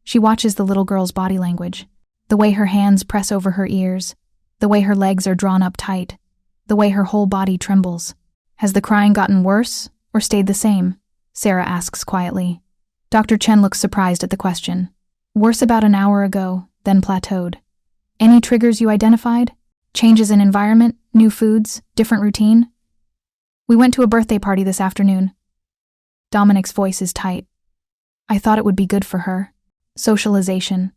She watches the little girl's body language, the way her hands press over her ears, the way her legs are drawn up tight, the way her whole body trembles. Has the crying gotten worse or stayed the same? Sarah asks quietly. Dr. Chen looks surprised at the question. Worse about an hour ago, then plateaued. Any triggers you identified? Changes in environment, new foods, different routine? We went to a birthday party this afternoon. Dominic's voice is tight. I thought it would be good for her. Socialization.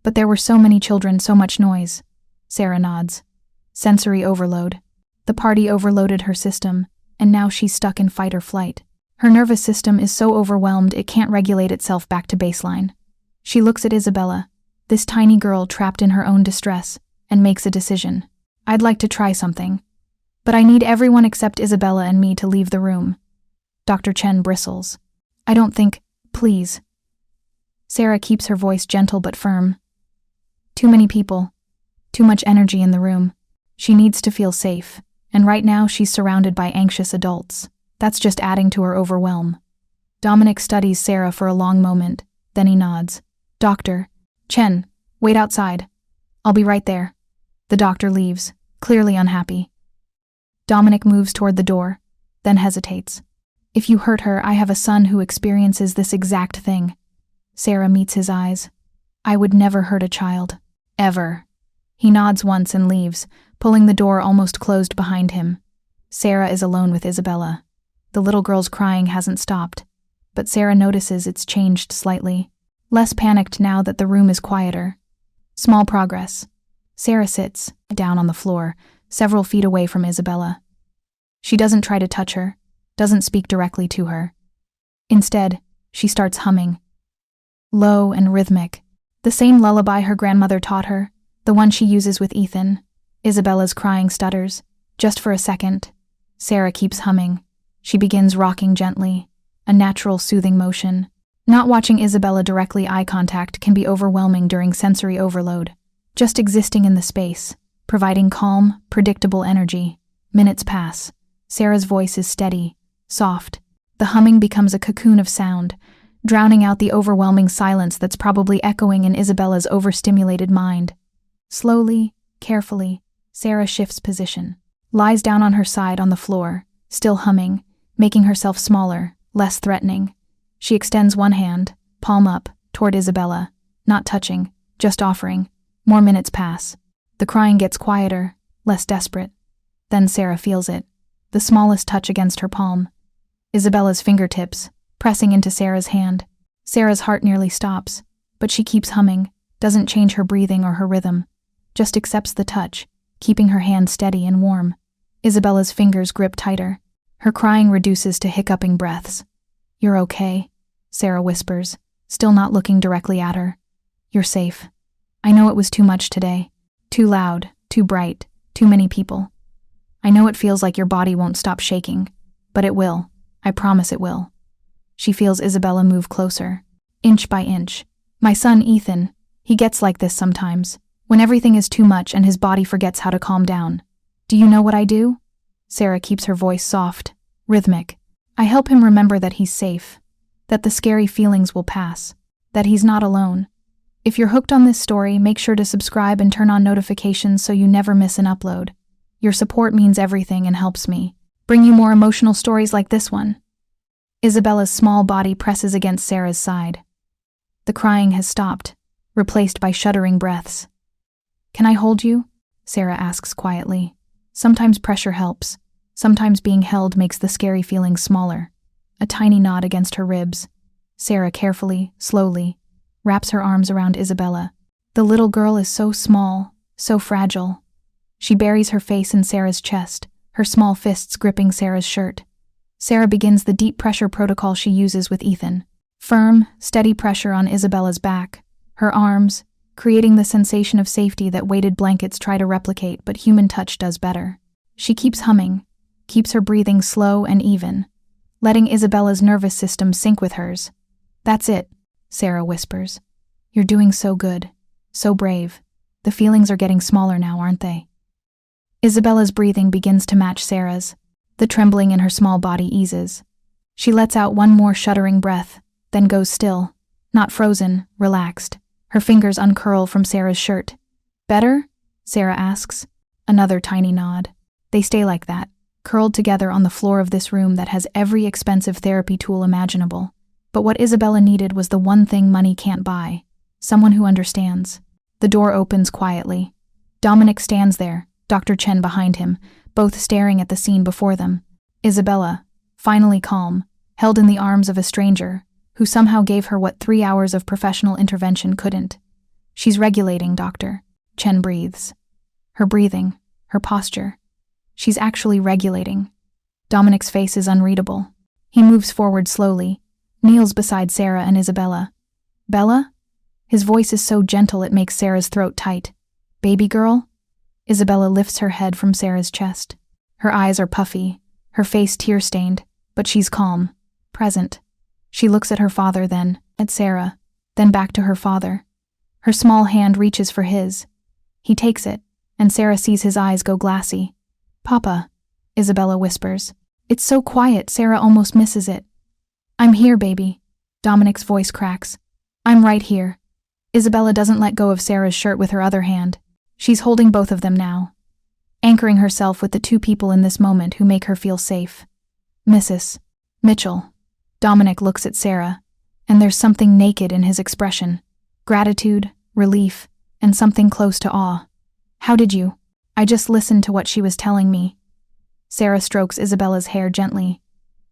But there were so many children, so much noise. Sarah nods. Sensory overload. The party overloaded her system, and now she's stuck in fight or flight. Her nervous system is so overwhelmed it can't regulate itself back to baseline. She looks at Isabella, this tiny girl trapped in her own distress, and makes a decision. I'd like to try something. But I need everyone except Isabella and me to leave the room. Dr. Chen bristles. I don't think, please. Sarah keeps her voice gentle but firm. Too many people. Too much energy in the room. She needs to feel safe, and right now she's surrounded by anxious adults. That's just adding to her overwhelm. Dominic studies Sarah for a long moment, then he nods. Dr. Chen, wait outside. I'll be right there. The doctor leaves, clearly unhappy. Dominic moves toward the door, then hesitates. If you hurt her, I have a son who experiences this exact thing. Sarah meets his eyes. I would never hurt a child. Ever. He nods once and leaves, pulling the door almost closed behind him. Sarah is alone with Isabella. The little girl's crying hasn't stopped, but Sarah notices it's changed slightly. Less panicked now that the room is quieter. Small progress. Sarah sits, down on the floor, several feet away from Isabella. She doesn't try to touch her, doesn't speak directly to her. Instead, she starts humming, low and rhythmic. The same lullaby her grandmother taught her, the one she uses with Ethan. Isabella's crying stutters. Just for a second. Sarah keeps humming. She begins rocking gently, a natural soothing motion. Not watching Isabella directly, eye contact can be overwhelming during sensory overload. Just existing in the space, providing calm, predictable energy. Minutes pass. Sarah's voice is steady, soft. The humming becomes a cocoon of sound, drowning out the overwhelming silence that's probably echoing in Isabella's overstimulated mind. Slowly, carefully, Sarah shifts position, lies down on her side on the floor, still humming, making herself smaller, less threatening. She extends one hand, palm up, toward Isabella, not touching, just offering. More minutes pass. The crying gets quieter, less desperate. Then Sarah feels it, the smallest touch against her palm. Isabella's fingertips, pressing into Sarah's hand. Sarah's heart nearly stops, but she keeps humming, doesn't change her breathing or her rhythm, just accepts the touch, keeping her hand steady and warm. Isabella's fingers grip tighter. Her crying reduces to hiccuping breaths. "You're okay," Sarah whispers, still not looking directly at her. "You're safe. I know it was too much today. Too loud, too bright, too many people. I know it feels like your body won't stop shaking, but it will. I promise it will." She feels Isabella move closer, inch by inch. "My son, Ethan, he gets like this sometimes, when everything is too much and his body forgets how to calm down. Do you know what I do?" Sarah keeps her voice soft, rhythmic. "I help him remember that he's safe, that the scary feelings will pass, that he's not alone. If you're hooked on this story, make sure to subscribe and turn on notifications so you never miss an upload. Your support means everything and helps me bring you more emotional stories like this one." Isabella's small body presses against Sarah's side. The crying has stopped, replaced by shuddering breaths. "Can I hold you?" Sarah asks quietly. Sometimes pressure helps. Sometimes being held makes the scary feelings smaller. A tiny nod against her ribs. Sarah carefully, slowly, wraps her arms around Isabella. The little girl is so small, so fragile. She buries her face in Sarah's chest, her small fists gripping Sarah's shirt. Sarah begins the deep pressure protocol she uses with Ethan. Firm, steady pressure on Isabella's back, her arms, creating the sensation of safety that weighted blankets try to replicate, but human touch does better. She keeps humming, keeps her breathing slow and even, letting Isabella's nervous system sync with hers. "That's it," Sarah whispers. "You're doing so good, so brave. The feelings are getting smaller now, aren't they?" Isabella's breathing begins to match Sarah's. The trembling in her small body eases. She lets out one more shuddering breath, then goes still, not frozen, relaxed. Her fingers uncurl from Sarah's shirt. "Better?" Sarah asks. Another tiny nod. They stay like that, curled together on the floor of this room that has every expensive therapy tool imaginable. But what Isabella needed was the one thing money can't buy. Someone who understands. The door opens quietly. Dominic stands there, Dr. Chen behind him, both staring at the scene before them. Isabella, finally calm, held in the arms of a stranger, who somehow gave her what 3 hours of professional intervention couldn't. "She's regulating, doctor," Chen breathes. Her breathing, her posture. She's actually regulating. Dominic's face is unreadable. He moves forward slowly, kneels beside Sarah and Isabella. "Bella?" His voice is so gentle it makes Sarah's throat tight. "Baby girl?" Isabella lifts her head from Sarah's chest. Her eyes are puffy, her face tear-stained, but she's calm, present. She looks at her father then, at Sarah, then back to her father. Her small hand reaches for his. He takes it, and Sarah sees his eyes go glassy. "Papa," Isabella whispers. It's so quiet, Sarah almost misses it. "I'm here, baby." Dominic's voice cracks. "I'm right here." Isabella doesn't let go of Sarah's shirt with her other hand. She's holding both of them now, anchoring herself with the two people in this moment who make her feel safe. "Mrs. Mitchell." Dominic looks at Sarah, and there's something naked in his expression. Gratitude, relief, and something close to awe. "How did you?" "I just listened to what she was telling me." Sarah strokes Isabella's hair gently.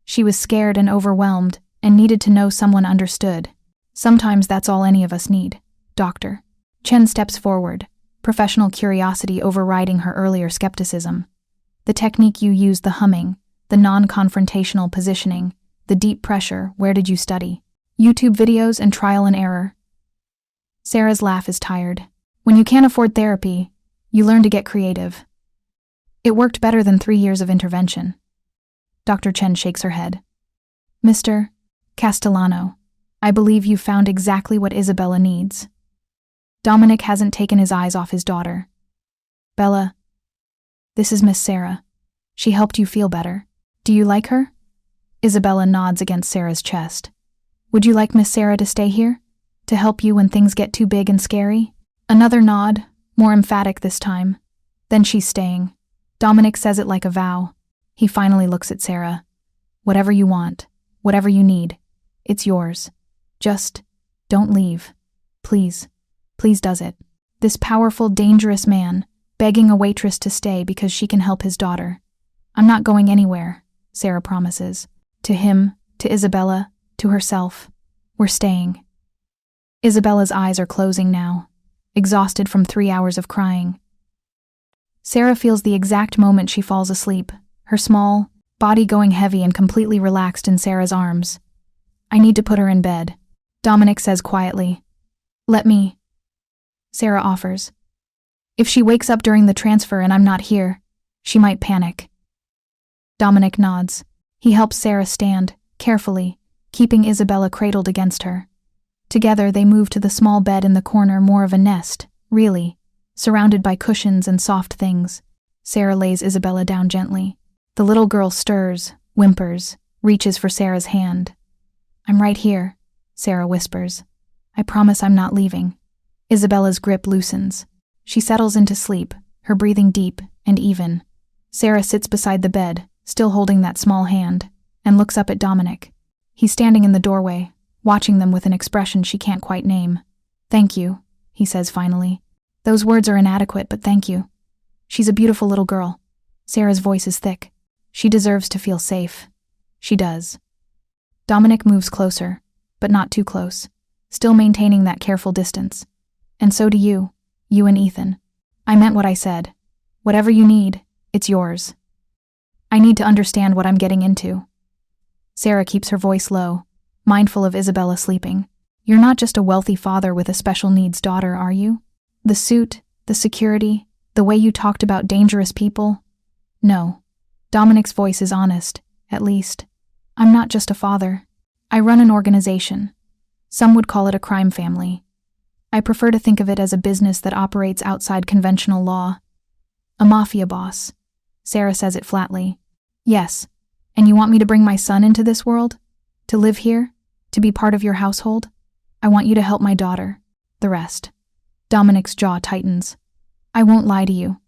She was scared and overwhelmed, and needed to know someone understood. Sometimes that's all any of us need. "Doctor." Chen steps forward, professional curiosity overriding her earlier skepticism. "The technique you use, the humming, the non-confrontational positioning, the deep pressure, where did you study?" YouTube videos and trial and error. Sarah's laugh is tired. When you can't afford therapy, you learn to get creative. It worked better than 3 years of intervention. Dr. Chen shakes her head. Mr. Castellano, I believe you found exactly what Isabella needs. Dominic hasn't taken his eyes off his daughter. Bella, this is Miss Sarah. She helped you feel better. Do you like her? Isabella nods against Sarah's chest. Would you like Miss Sarah to stay here? To help you when things get too big and scary? Another nod, more emphatic this time. Then she's staying. Dominic says it like a vow. He finally looks at Sarah. Whatever you want, whatever you need, it's yours. Just don't leave. Please. Please does it. This powerful, dangerous man, begging a waitress to stay because she can help his daughter. I'm not going anywhere, Sarah promises. To him, to Isabella, to herself. We're staying. Isabella's eyes are closing now, exhausted from 3 hours of crying. Sarah feels the exact moment she falls asleep, her small body going heavy and completely relaxed in Sarah's arms. I need to put her in bed, Dominic says quietly. Let me. Sarah offers. If she wakes up during the transfer and I'm not here, she might panic. Dominic nods. He helps Sarah stand, carefully, keeping Isabella cradled against her. Together they move to the small bed in the corner, more of a nest, really, surrounded by cushions and soft things. Sarah lays Isabella down gently. The little girl stirs, whimpers, reaches for Sarah's hand. I'm right here, Sarah whispers. I promise I'm not leaving. Isabella's grip loosens. She settles into sleep, her breathing deep and even. Sarah sits beside the bed, still holding that small hand, and looks up at Dominic. He's standing in the doorway, watching them with an expression she can't quite name. Thank you, he says finally. Those words are inadequate, but thank you. She's a beautiful little girl. Sarah's voice is thick. She deserves to feel safe. She does. Dominic moves closer, but not too close, still maintaining that careful distance. And so do you and Ethan. I meant what I said. Whatever you need, it's yours. I need to understand what I'm getting into. Sarah keeps her voice low, mindful of Isabella sleeping. You're not just a wealthy father with a special needs daughter, are you? The suit, the security, the way you talked about dangerous people? No. Dominic's voice is honest, at least. I'm not just a father. I run an organization. Some would call it a crime family. I prefer to think of it as a business that operates outside conventional law. A mafia boss. Sarah says it flatly. Yes. And you want me to bring my son into this world? To live here? To be part of your household? I want you to help my daughter. The rest. Dominic's jaw tightens. I won't lie to you.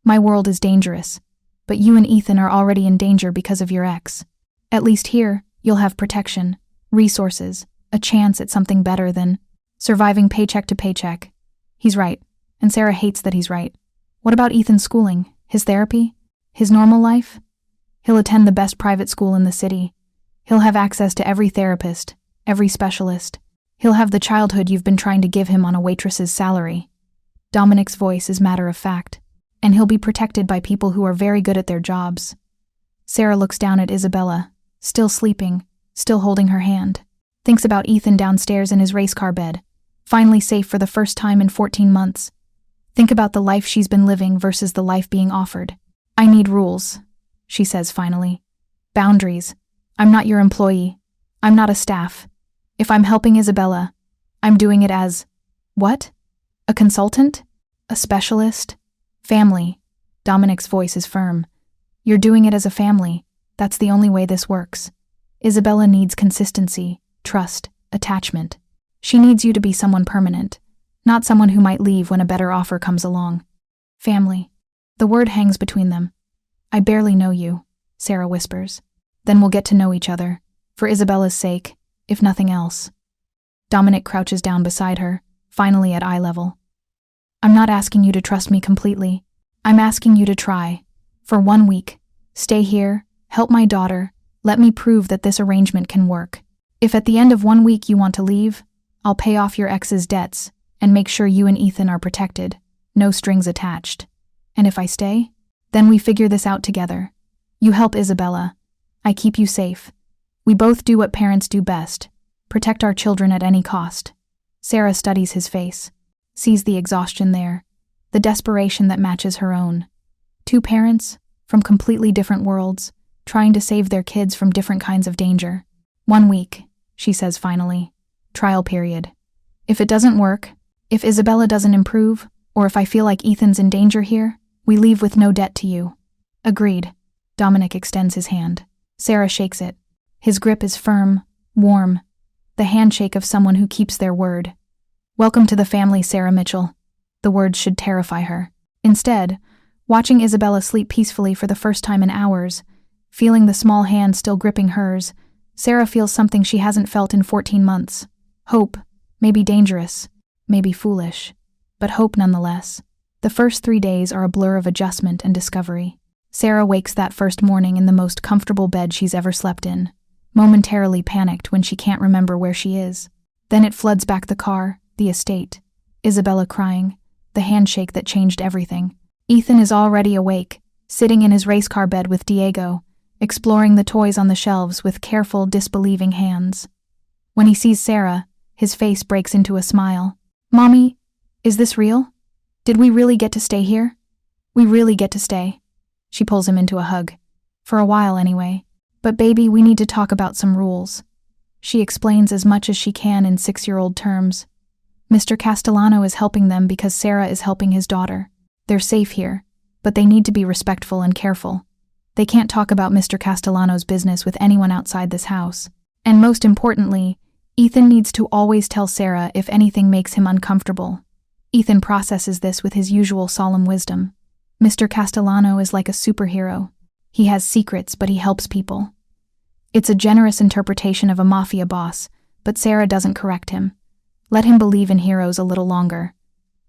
My world is dangerous. But you and Ethan are already in danger because of your ex. At least here, you'll have protection, resources, a chance at something better than surviving paycheck to paycheck. He's right, and Sarah hates that he's right. What about Ethan's schooling, his therapy, his normal life? He'll attend the best private school in the city. He'll have access to every therapist, every specialist. He'll have the childhood you've been trying to give him on a waitress's salary. Dominic's voice is matter of fact, and he'll be protected by people who are very good at their jobs. Sarah looks down at Isabella, still sleeping, still holding her hand. Thinks about Ethan downstairs in his race car bed, finally safe for the first time in 14 months. Think about the life she's been living versus the life being offered. I need rules, she says finally. Boundaries. I'm not your employee. I'm not a staff. If I'm helping Isabella, I'm doing it as… what? A consultant? A specialist? Family. Dominic's voice is firm. You're doing it as a family. That's the only way this works. Isabella needs consistency, trust, attachment. She needs you to be someone permanent, not someone who might leave when a better offer comes along. Family. The word hangs between them. I barely know you, Sarah whispers. Then we'll get to know each other, for Isabella's sake, if nothing else. Dominic crouches down beside her, finally at eye level. I'm not asking you to trust me completely. I'm asking you to try. For 1 week. Stay here, help my daughter, let me prove that this arrangement can work. If at the end of 1 week you want to leave, I'll pay off your ex's debts and make sure you and Ethan are protected, no strings attached. And if I stay, then we figure this out together. You help Isabella. I keep you safe. We both do what parents do best, Protect our children at any cost. Sarah studies his face, sees the exhaustion there, the desperation that matches her own. Two parents, from completely different worlds, trying to save their kids from different kinds of danger. 1 week, she says finally. Trial period. If it doesn't work, if Isabella doesn't improve, or if I feel like Ethan's in danger here, we leave with no debt to you. Agreed. Dominic extends his hand. Sarah shakes it. His grip is firm, warm, the handshake of someone who keeps their word. Welcome to the family, Sarah Mitchell. The words should terrify her. Instead, watching Isabella sleep peacefully for the first time in hours, feeling the small hand still gripping hers, Sarah feels something she hasn't felt in 14 months. Hope, maybe dangerous, maybe foolish, but hope nonetheless. The first 3 days are a blur of adjustment and discovery. Sarah wakes that first morning in the most comfortable bed she's ever slept in, momentarily panicked when she can't remember where she is. Then it floods back the car, the estate, Isabella crying, the handshake that changed everything. Ethan is already awake, sitting in his race car bed with Diego, exploring the toys on the shelves with careful, disbelieving hands. When he sees Sarah, his face breaks into a smile. Mommy, is this real? Did we really get to stay here? We really get to stay. She pulls him into a hug. For a while anyway. But baby, we need to talk about some rules. She explains as much as she can in 6-year-old terms. Mr. Castellano is helping them because Sarah is helping his daughter. They're safe here, but they need to be respectful and careful. They can't talk about Mr. Castellano's business with anyone outside this house. And most importantly, Ethan needs to always tell Sarah if anything makes him uncomfortable. Ethan processes this with his usual solemn wisdom. Mr. Castellano is like a superhero. He has secrets, but he helps people. It's a generous interpretation of a Mafia boss, but Sarah doesn't correct him. Let him believe in heroes a little longer.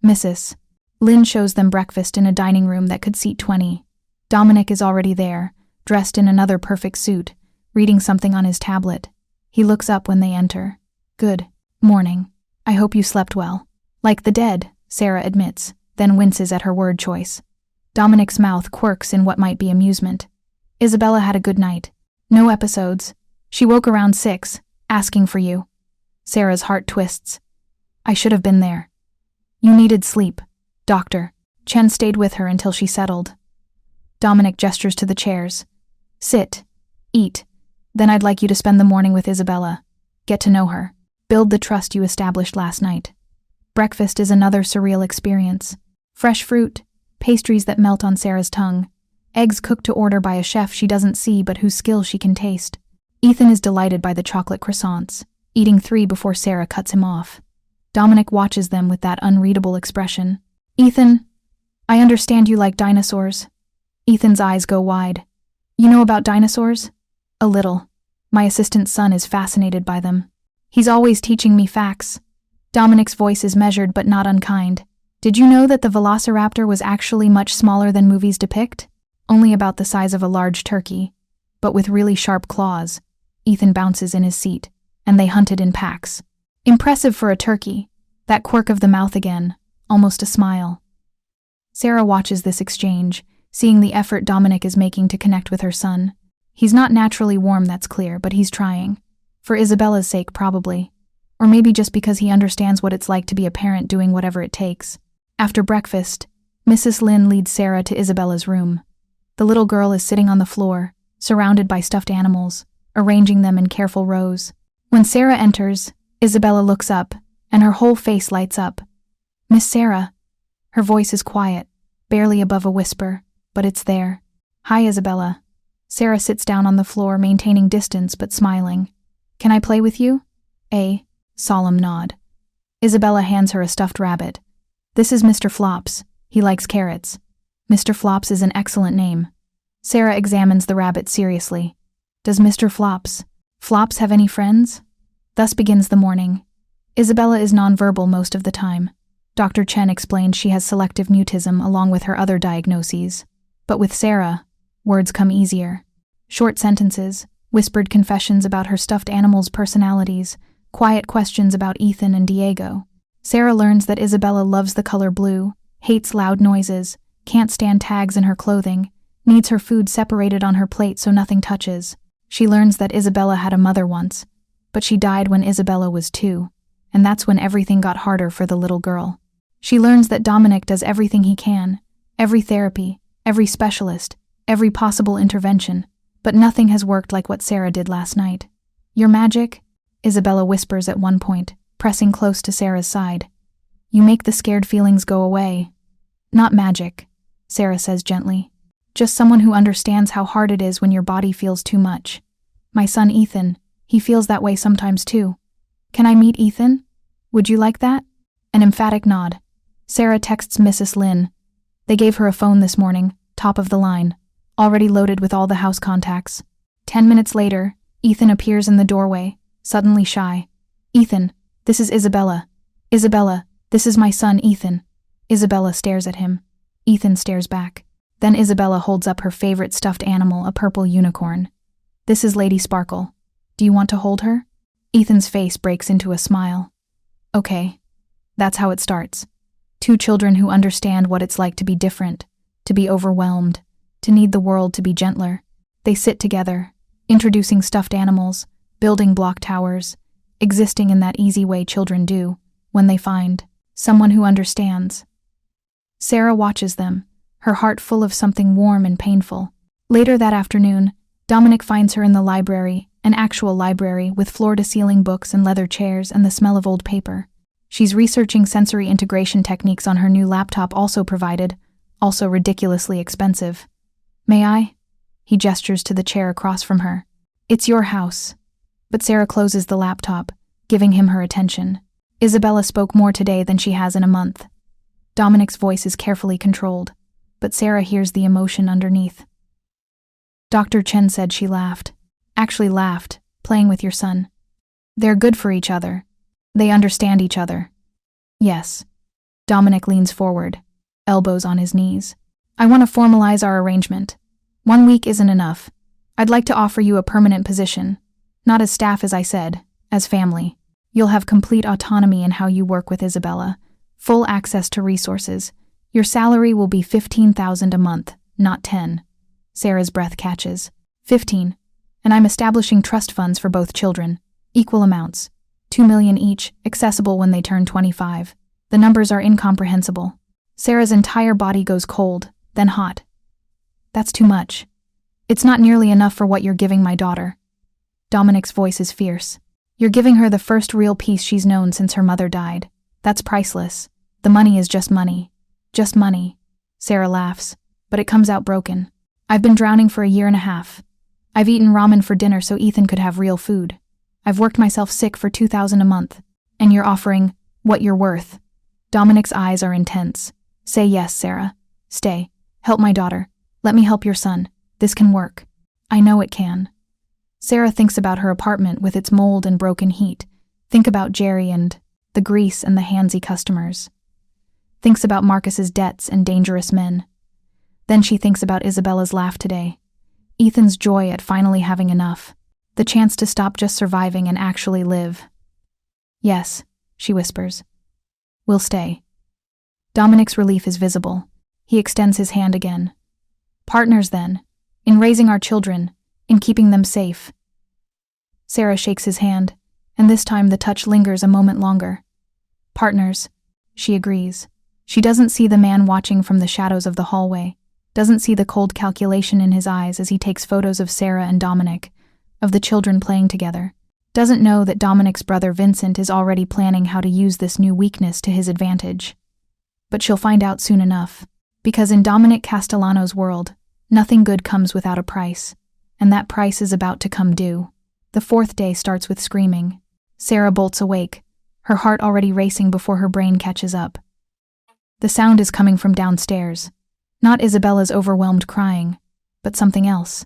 Mrs. Lynn shows them breakfast in a dining room that could seat 20. Dominic is already there, dressed in another perfect suit, reading something on his tablet. He looks up when they enter. Good morning. I hope you slept well. Like the dead, Sarah admits, then winces at her word choice. Dominic's mouth quirks in what might be amusement. Isabella had a good night. No episodes. She woke around 6, asking for you. Sarah's heart twists. I should have been there. You needed sleep. Doctor. Chen stayed with her until she settled. Dominic gestures to the chairs. Sit. Eat. Then I'd like you to spend the morning with Isabella. Get to know her. Build the trust you established last night. Breakfast is another surreal experience. Fresh fruit, pastries that melt on Sarah's tongue, eggs cooked to order by a chef she doesn't see but whose skill she can taste. Ethan is delighted by the chocolate croissants, eating 3 before Sarah cuts him off. Dominic watches them with that unreadable expression. Ethan, I understand you like dinosaurs. Ethan's eyes go wide. You know about dinosaurs? A little. My assistant's son is fascinated by them. He's always teaching me facts. Dominic's voice is measured but not unkind. Did you know that the velociraptor was actually much smaller than movies depict? Only about the size of a large turkey, but with really sharp claws. Ethan bounces in his seat, and they hunted in packs. Impressive for a turkey. That quirk of the mouth again, almost a smile. Sarah watches this exchange, seeing the effort Dominic is making to connect with her son. He's not naturally warm, that's clear, but he's trying. For Isabella's sake, probably. Or maybe just because he understands what it's like to be a parent doing whatever it takes. After breakfast, Mrs. Lynn leads Sarah to Isabella's room. The little girl is sitting on the floor, surrounded by stuffed animals, arranging them in careful rows. When Sarah enters, Isabella looks up, and her whole face lights up. Miss Sarah. Her voice is quiet, barely above a whisper, but it's there. Hi, Isabella. Sarah sits down on the floor, maintaining distance but smiling. Can I play with you? A solemn nod. Isabella hands her a stuffed rabbit. This is Mr. Flops. He likes carrots. Mr. Flops is an excellent name. Sarah examines the rabbit seriously. Does Mr. Flops have any friends? Thus begins the morning. Isabella is nonverbal most of the time. Dr. Chen explains she has selective mutism along with her other diagnoses. But with Sarah, words come easier. Short sentences, whispered confessions about her stuffed animals' personalities, quiet questions about Ethan and Diego. Sarah learns that Isabella loves the color blue, hates loud noises, can't stand tags in her clothing, needs her food separated on her plate so nothing touches. She learns that Isabella had a mother once, but she died when Isabella was 2, and that's when everything got harder for the little girl. She learns that Dominic does everything he can, every therapy, every specialist, every possible intervention, but nothing has worked like what Sarah did last night. "Your magic?" Isabella whispers at one point, pressing close to Sarah's side. "You make the scared feelings go away." "Not magic," Sarah says gently. "Just someone who understands how hard it is when your body feels too much. My son Ethan, he feels that way sometimes too. Can I meet Ethan? Would you like that?" An emphatic nod. Sarah texts Mrs. Lynn. They gave her a phone this morning, top of the line, already loaded with all the house contacts. 10 minutes later, Ethan appears in the doorway, suddenly shy. "Ethan, this is Isabella. Isabella, this is my son Ethan." Isabella stares at him. Ethan stares back. Then Isabella holds up her favorite stuffed animal, a purple unicorn. "This is Lady Sparkle. Do you want to hold her?" Ethan's face breaks into a smile. "Okay." That's how it starts. 2 children who understand what it's like to be different, to be overwhelmed, to need the world to be gentler. They sit together, introducing stuffed animals, building block towers, existing in that easy way children do, when they find someone who understands. Sarah watches them, her heart full of something warm and painful. Later that afternoon, Dominic finds her in the library, an actual library with floor-to-ceiling books and leather chairs and the smell of old paper. She's researching sensory integration techniques on her new laptop also provided, also ridiculously expensive. "May I?" He gestures to the chair across from her. "It's your house." But Sarah closes the laptop, giving him her attention. Isabella spoke more today than she has in a month. Dominic's voice is carefully controlled, but Sarah hears the emotion underneath. "Dr. Chen said," she laughed. "Actually laughed, playing with your son. They're good for each other. They understand each other." "Yes." Dominic leans forward, elbows on his knees. "I want to formalize our arrangement. 1 week isn't enough. I'd like to offer you a permanent position. Not as staff, as I said, as family. You'll have complete autonomy in how you work with Isabella, full access to resources. Your salary will be $15,000 a month, not 10. Sarah's breath catches. 15. And I'm establishing trust funds for both children, equal amounts. 2 million each, accessible when they turn 25. The numbers are incomprehensible. Sarah's entire body goes cold, then hot. "That's too much. It's not nearly enough for what you're giving my daughter." Dominic's voice is fierce. "You're giving her the first real peace she's known since her mother died. That's priceless. The money is just money. Just money." Sarah laughs, but it comes out broken. "I've been drowning for a year and a half. I've eaten ramen for dinner so Ethan could have real food. I've worked myself sick for $2,000 a month. And you're offering what you're worth." Dominic's eyes are intense. "Say yes, Sarah. Stay. Help my daughter. Let me help your son. This can work." "I know it can." Sarah thinks about her apartment with its mold and broken heat. Think about Jerry and the grease and the handsy customers. Thinks about Marcus's debts and dangerous men. Then she thinks about Isabella's laugh today. Ethan's joy at finally having enough. The chance to stop just surviving and actually live. "Yes," she whispers. "We'll stay." Dominic's relief is visible. He extends his hand again. "Partners, then, in raising our children, in keeping them safe." Sarah shakes his hand, and this time the touch lingers a moment longer. "Partners," she agrees. She doesn't see the man watching from the shadows of the hallway, doesn't see the cold calculation in his eyes as he takes photos of Sarah and Dominic, of the children playing together. Doesn't know that Dominic's brother Vincent is already planning how to use this new weakness to his advantage. But she'll find out soon enough, because in Dominic Castellano's world, nothing good comes without a price, and that price is about to come due. The 4th day starts with screaming. Sarah bolts awake, her heart already racing before her brain catches up. The sound is coming from downstairs. Not Isabella's overwhelmed crying, but something else.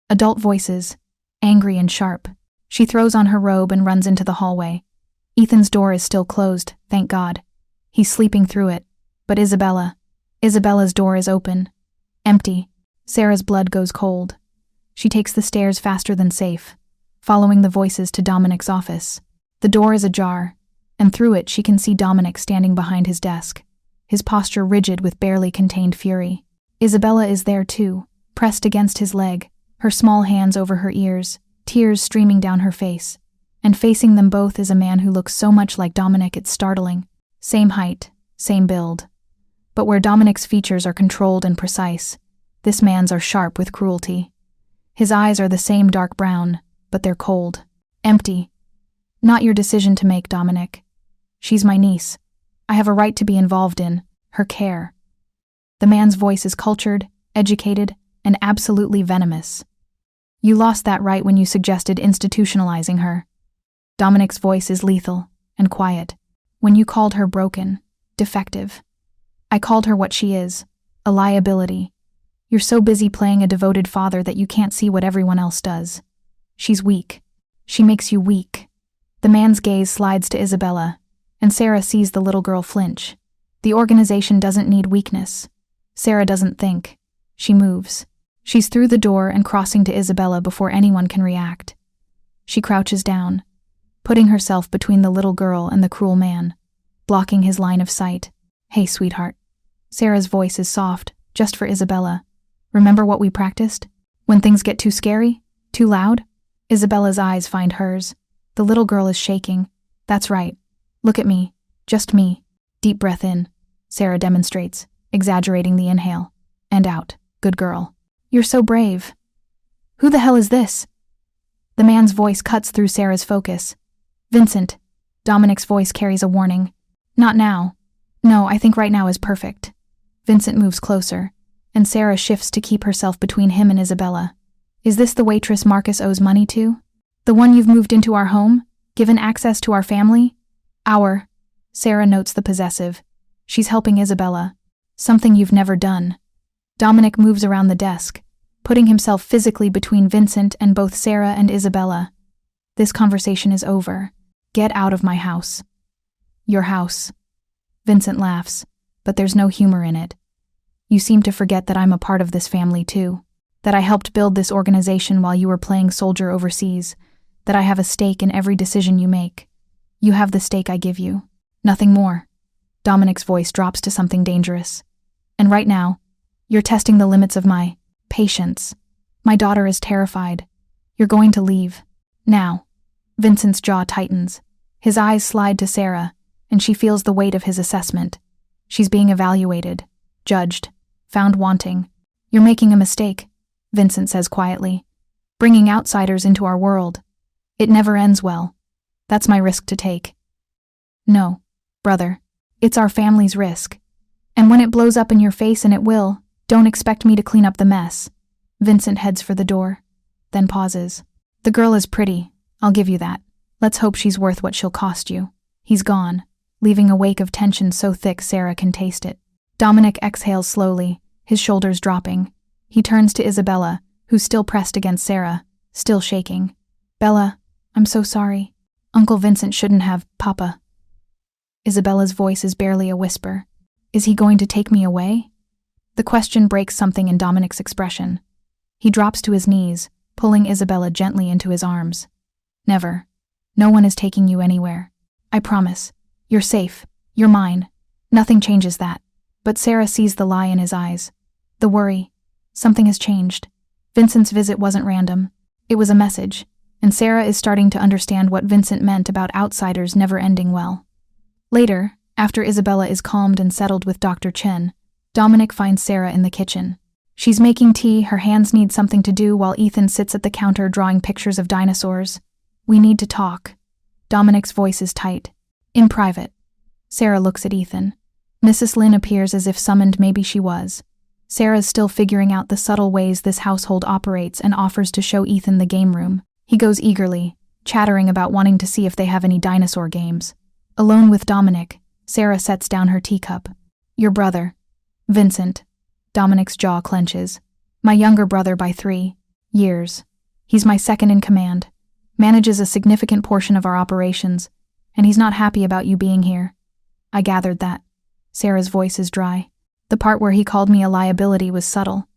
Adult voices, angry and sharp. She throws on her robe and runs into the hallway. Ethan's door is still closed, thank God. He's sleeping through it. But Isabella's door is open. Empty. Sarah's blood goes cold. She takes the stairs faster than safe, following the voices to Dominic's office. The door is ajar, and through it she can see Dominic standing behind his desk, his posture rigid with barely contained fury. Isabella is there too, pressed against his leg, her small hands over her ears, tears streaming down her face, And facing them both is a man who looks so much like Dominic it's startling. Same height, same build. But where Dominic's features are controlled and precise, this man's are sharp with cruelty. His eyes are the same dark brown, but they're cold. Empty. Not your decision to make, Dominic. She's my niece. I have a right to be involved in her care. The man's voice is cultured, educated, and absolutely venomous. You lost that right when you suggested institutionalizing her. Dominic's voice is lethal and quiet. When you called her broken, defective. I called her what she is, a liability. You're so busy playing a devoted father that you can't see what everyone else does. She's weak. She makes you weak. The man's gaze slides to Isabella, and Sarah sees the little girl flinch. The organization doesn't need weakness. Sarah doesn't think. She moves. She's through the door and crossing to Isabella before anyone can react. She crouches down, putting herself between the little girl and the cruel man, blocking his line of sight. Hey, sweetheart. Sarah's voice is soft, just for Isabella. Remember what we practiced? When things get too scary? Too loud? Isabella's eyes find hers. The little girl is shaking. That's right. Look at me. Just me. Deep breath in. Sarah demonstrates, exaggerating the inhale. And out. Good girl. You're so brave. Who the hell is this? The man's voice cuts through Sarah's focus. Vincent. Dominic's voice carries a warning. Not now. No, I think right now is perfect. Vincent moves closer, and Sarah shifts to keep herself between him and Isabella. Is this the waitress Marcus owes money to? The one you've moved into our home? Given access to our family? Our. Sarah notes the possessive. She's helping Isabella. Something you've never done. Dominic moves around the desk, putting himself physically between Vincent and both Sarah and Isabella. This conversation is over. Get out of my house. Your house. Vincent laughs, but there's no humor in it. You seem to forget that I'm a part of this family too. That I helped build this organization while you were playing soldier overseas. That I have a stake in every decision you make. You have the stake I give you. Nothing more. Dominic's voice drops to something dangerous. And right now, you're testing the limits of my patience. My daughter is terrified. You're going to leave. Now. Vincent's jaw tightens. His eyes slide to Sarah, and she feels the weight of his assessment. She's being evaluated, judged, found wanting. You're making a mistake, Vincent says quietly. Bringing outsiders into our world. It never ends well. That's my risk to take. No, brother. It's our family's risk. And when it blows up in your face, and it will, don't expect me to clean up the mess. Vincent heads for the door, then pauses. The girl is pretty, I'll give you that. Let's hope she's worth what she'll cost you. He's gone, leaving a wake of tension so thick Sarah can taste it. Dominic exhales slowly, his shoulders dropping. He turns to Isabella, who's still pressed against Sarah, still shaking. Bella, I'm so sorry. Uncle Vincent shouldn't have, Papa. Isabella's voice is barely a whisper. Is he going to take me away? The question breaks something in Dominic's expression. He drops to his knees, pulling Isabella gently into his arms. Never. No one is taking you anywhere. I promise. You're safe. You're mine. Nothing changes that. But Sarah sees the lie in his eyes. The worry. Something has changed. Vincent's visit wasn't random. It was a message, and Sarah is starting to understand what Vincent meant about outsiders never ending well. Later, after Isabella is calmed and settled with Dr. Chen, Dominic finds Sarah in the kitchen. She's making tea, her hands need something to do while Ethan sits at the counter drawing pictures of dinosaurs. We need to talk. Dominic's voice is tight. In private. Sarah looks at Ethan. Mrs. Lin appears as if summoned, maybe she was. Sarah's still figuring out the subtle ways this household operates and offers to show Ethan the game room. He goes eagerly, chattering about wanting to see if they have any dinosaur games. Alone with Dominic, Sarah sets down her teacup. Your brother. Vincent. Dominic's jaw clenches. My younger brother by 3 years. He's my second in command. Manages a significant portion of our operations, and he's not happy about you being here. I gathered that. Sarah's voice is dry. The part where he called me a liability was subtle.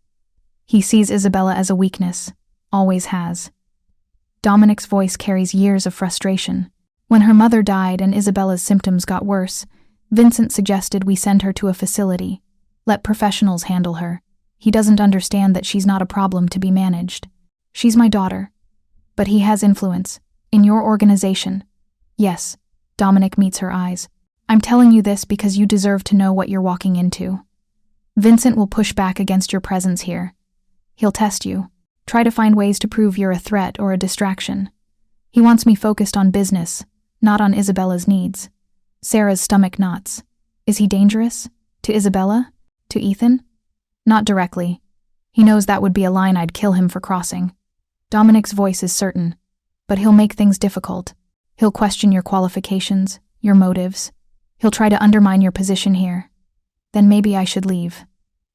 He sees Isabella as a weakness. Always has. Dominic's voice carries years of frustration. When her mother died and Isabella's symptoms got worse, Vincent suggested we send her to a facility. Let professionals handle her. He doesn't understand that she's not a problem to be managed. She's my daughter. But he has influence, In your organization. Yes. Dominic meets her eyes. I'm telling you this because you deserve to know what you're walking into. Vincent will push back against your presence here. He'll test you. Try to find ways to prove you're a threat or a distraction. He wants me focused on business, not on Isabella's needs. Sarah's stomach knots. Is he dangerous? To Isabella? To Ethan? Not directly. He knows that would be a line I'd kill him for crossing. Dominic's voice is certain, but he'll make things difficult. He'll question your qualifications, your motives. He'll try to undermine your position here. Then maybe I should leave.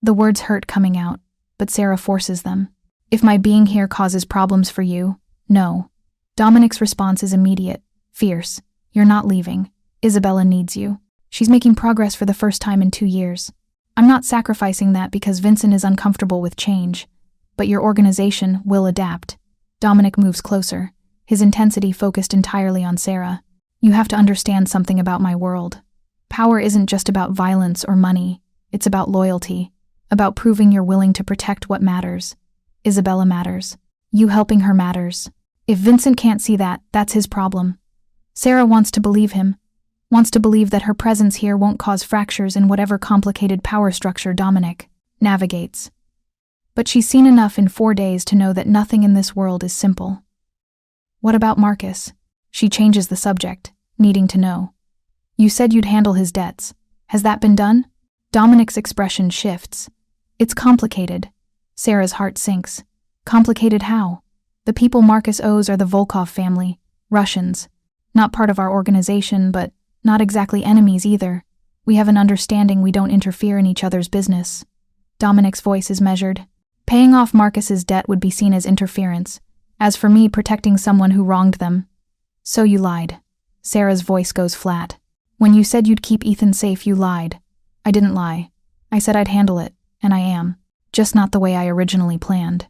The words hurt coming out, but Sarah forces them. If my being here causes problems for you, no. Dominic's response is immediate, fierce. You're not leaving. Isabella needs you. She's making progress for the first time in 2 years. I'm not sacrificing that because Vincent is uncomfortable with change, but your organization will adapt. Dominic moves closer, his intensity focused entirely on Sarah. You have to understand something about my world. Power isn't just about violence or money. It's about loyalty, about proving you're willing to protect what matters. Isabella matters. You helping her matters. If Vincent can't see that, that's his problem. Sarah wants to believe him, wants to believe that her presence here won't cause fractures in whatever complicated power structure Dominic navigates. But she's seen enough in 4 days to know that nothing in this world is simple. What about Marcus? She changes the subject, needing to know. You said you'd handle his debts. Has that been done? Dominic's expression shifts. It's complicated. Sarah's heart sinks. Complicated how? The people Marcus owes are the Volkov family, Russians. Not part of our organization, but not exactly enemies either. We have an understanding we don't interfere in each other's business. Dominic's voice is measured. Paying off Marcus's debt would be seen as interference. As for me protecting someone who wronged them. So you lied. Sarah's voice goes flat. When you said you'd keep Ethan safe, you lied. I didn't lie. I said I'd handle it, and I am. Just not the way I originally planned.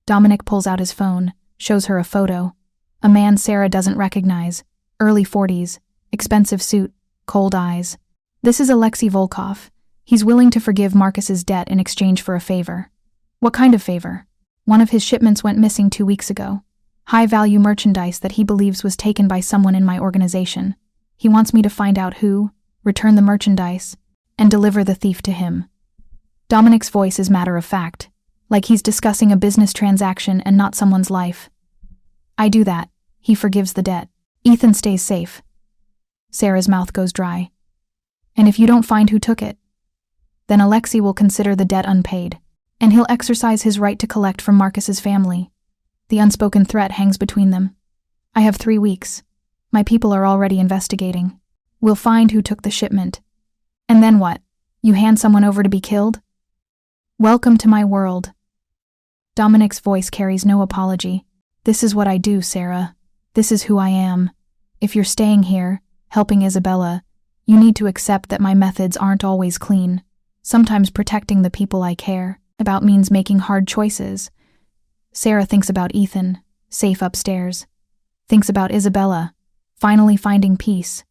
Dominic pulls out his phone, shows her a photo. A man Sarah doesn't recognize. Early 40s, expensive suit, cold eyes. This is Alexei Volkov. He's willing to forgive Marcus's debt in exchange for a favor. What kind of favor? One of his shipments went missing 2 weeks ago. High-value merchandise that he believes was taken by someone in my organization. He wants me to find out who, return the merchandise, and deliver the thief to him. Dominic's voice is matter-of-fact, like he's discussing a business transaction and not someone's life. I do that. He forgives the debt. Ethan stays safe. Sarah's mouth goes dry. And if you don't find who took it, then Alexei will consider the debt unpaid, and he'll exercise his right to collect from Marcus's family. The unspoken threat hangs between them. I have 3 weeks. My people are already investigating. We'll find who took the shipment. And then what? You hand someone over to be killed? Welcome to my world. Dominic's voice carries no apology. This is what I do, Sarah. This is who I am. If you're staying here, helping Isabella, you need to accept that my methods aren't always clean. Sometimes protecting the people I care about means making hard choices. Sarah thinks about Ethan, safe upstairs. Thinks about Isabella, finally finding peace.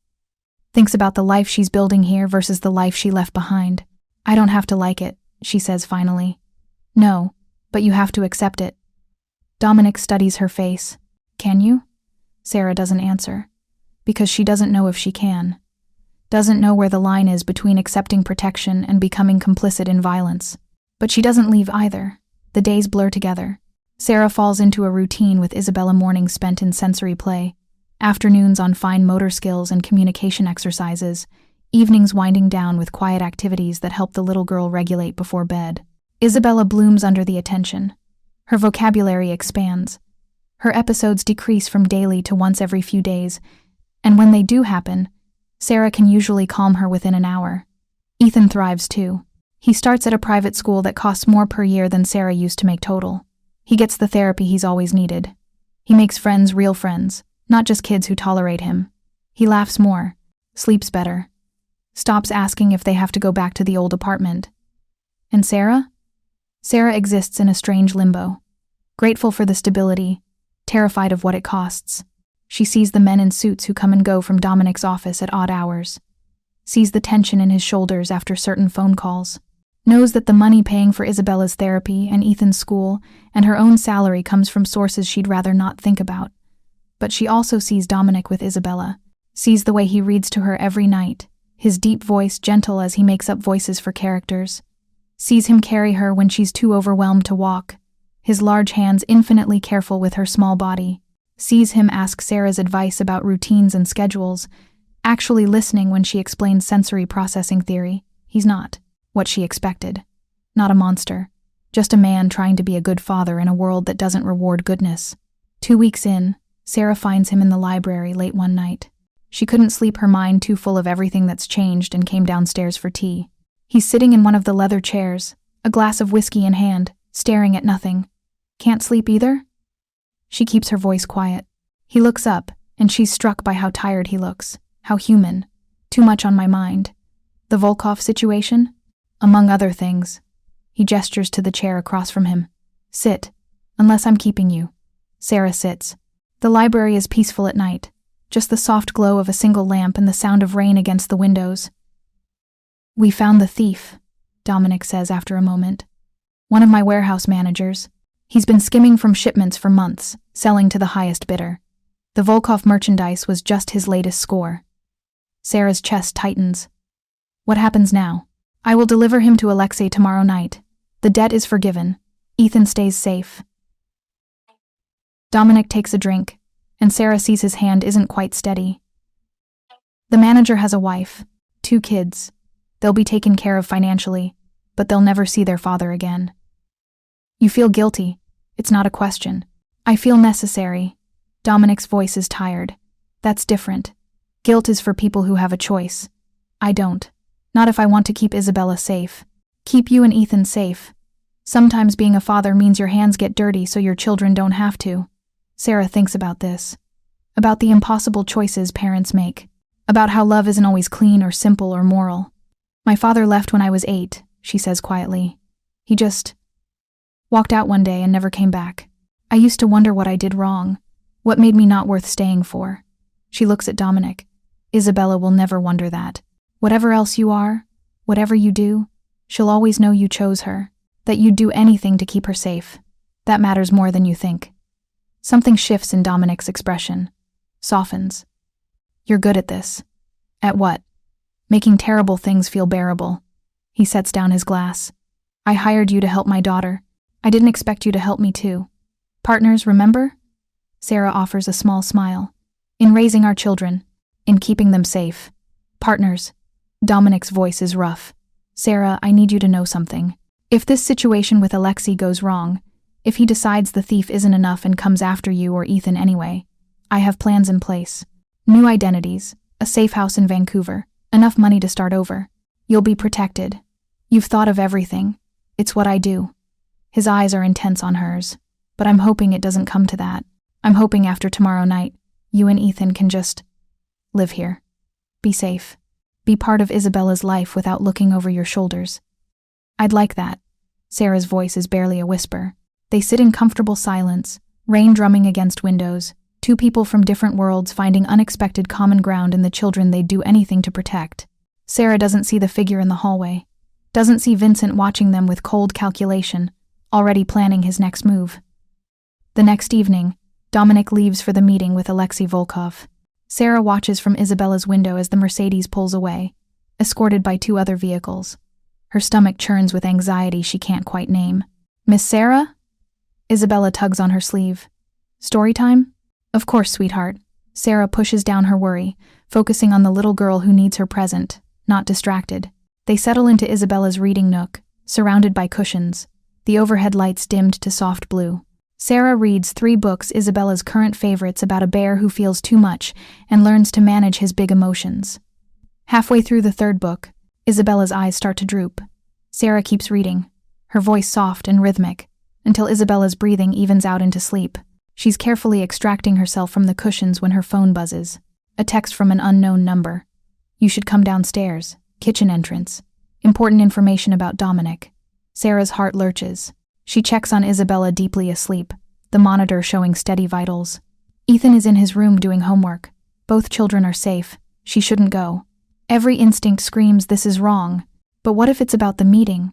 Thinks about the life she's building here versus the life she left behind. I don't have to like it, she says finally. No, but you have to accept it. Dominic studies her face. Can you? Sarah doesn't answer. Because she doesn't know if she can. Doesn't know where the line is between accepting protection and becoming complicit in violence. But she doesn't leave either. The days blur together. Sarah falls into a routine with Isabella mornings spent in sensory play, afternoons on fine motor skills and communication exercises, evenings winding down with quiet activities that help the little girl regulate before bed. Isabella blooms under the attention. Her vocabulary expands. Her episodes decrease from daily to once every few days, and when they do happen, Sarah can usually calm her within an hour. Ethan thrives too. He starts at a private school that costs more per year than Sarah used to make total. He gets the therapy he's always needed. He makes friends, real friends, not just kids who tolerate him. He laughs more, sleeps better, stops asking if they have to go back to the old apartment. And Sarah? Sarah exists in a strange limbo, grateful for the stability, terrified of what it costs. She sees the men in suits who come and go from Dominic's office at odd hours, sees the tension in his shoulders after certain phone calls, knows that the money paying for Isabella's therapy and Ethan's school and her own salary comes from sources she'd rather not think about. But she also sees Dominic with Isabella, sees the way he reads to her every night, his deep voice gentle as he makes up voices for characters, sees him carry her when she's too overwhelmed to walk, his large hands infinitely careful with her small body, sees him ask Sarah's advice about routines and schedules, actually listening when she explains sensory processing theory. He's not what she expected. Not a monster. Just a man trying to be a good father in a world that doesn't reward goodness. 2 weeks in, Sarah finds him in the library late one night. She couldn't sleep, her mind too full of everything that's changed, and came downstairs for tea. He's sitting in one of the leather chairs, a glass of whiskey in hand, staring at nothing. Can't sleep either? She keeps her voice quiet. He looks up, and she's struck by how tired he looks, how human. Too much on my mind. The Volkov situation? Among other things. He gestures to the chair across from him. Sit, unless I'm keeping you. Sarah sits. The library is peaceful at night, just the soft glow of a single lamp and the sound of rain against the windows. We found the thief, Dominic says after a moment. One of my warehouse managers. He's been skimming from shipments for months, selling to the highest bidder. The Volkov merchandise was just his latest score. Sarah's chest tightens. What happens now? I will deliver him to Alexei tomorrow night. The debt is forgiven. Ethan stays safe. Dominic takes a drink, and Sarah sees his hand isn't quite steady. The manager has a wife, 2 kids. They'll be taken care of financially, but they'll never see their father again. You feel guilty. It's not a question. I feel necessary. Dominic's voice is tired. That's different. Guilt is for people who have a choice. I don't. Not if I want to keep Isabella safe. Keep you and Ethan safe. Sometimes being a father means your hands get dirty so your children don't have to. Sarah thinks about this. About the impossible choices parents make. About how love isn't always clean or simple or moral. My father left when I was 8, she says quietly. He just walked out one day and never came back. I used to wonder what I did wrong, what made me not worth staying for. She looks at Dominic. Isabella will never wonder that. Whatever else you are, whatever you do, she'll always know you chose her, that you'd do anything to keep her safe. That matters more than you think. Something shifts in Dominic's expression, softens. You're good at this. At what? Making terrible things feel bearable. He sets down his glass. I hired you to help my daughter. I didn't expect you to help me too. Partners, remember? Sarah offers a small smile. In raising our children, in keeping them safe. Partners. Dominic's voice is rough. Sarah, I need you to know something. If this situation with Alexei goes wrong, if he decides the thief isn't enough and comes after you or Ethan anyway, I have plans in place. New identities, a safe house in Vancouver, enough money to start over. You'll be protected. You've thought of everything. It's what I do. His eyes are intense on hers, but I'm hoping it doesn't come to that. I'm hoping after tomorrow night, you and Ethan can just live here. Be safe. Be part of Isabella's life without looking over your shoulders. I'd like that. Sarah's voice is barely a whisper. They sit in comfortable silence, rain drumming against windows, 2 people from different worlds finding unexpected common ground in the children they'd do anything to protect. Sarah doesn't see the figure in the hallway, doesn't see Vincent watching them with cold calculation, already planning his next move. The next evening, Dominic leaves for the meeting with Alexei Volkov. Sarah watches from Isabella's window as the Mercedes pulls away, escorted by 2 other vehicles. Her stomach churns with anxiety she can't quite name. Miss Sarah? Isabella tugs on her sleeve. Story time? Of course, sweetheart. Sarah pushes down her worry, focusing on the little girl who needs her present, not distracted. They settle into Isabella's reading nook, surrounded by cushions, the overhead lights dimmed to soft blue. Sarah reads 3 books, Isabella's current favorites about a bear who feels too much and learns to manage his big emotions. Halfway through the 3rd book, Isabella's eyes start to droop. Sarah keeps reading, her voice soft and rhythmic, until Isabella's breathing evens out into sleep. She's carefully extracting herself from the cushions when her phone buzzes. A text from an unknown number. You should come downstairs. Kitchen entrance. Important information about Dominic. Sarah's heart lurches. She checks on Isabella, deeply asleep, the monitor showing steady vitals. Ethan is in his room doing homework. Both children are safe. She shouldn't go. Every instinct screams this is wrong. But what if it's about the meeting?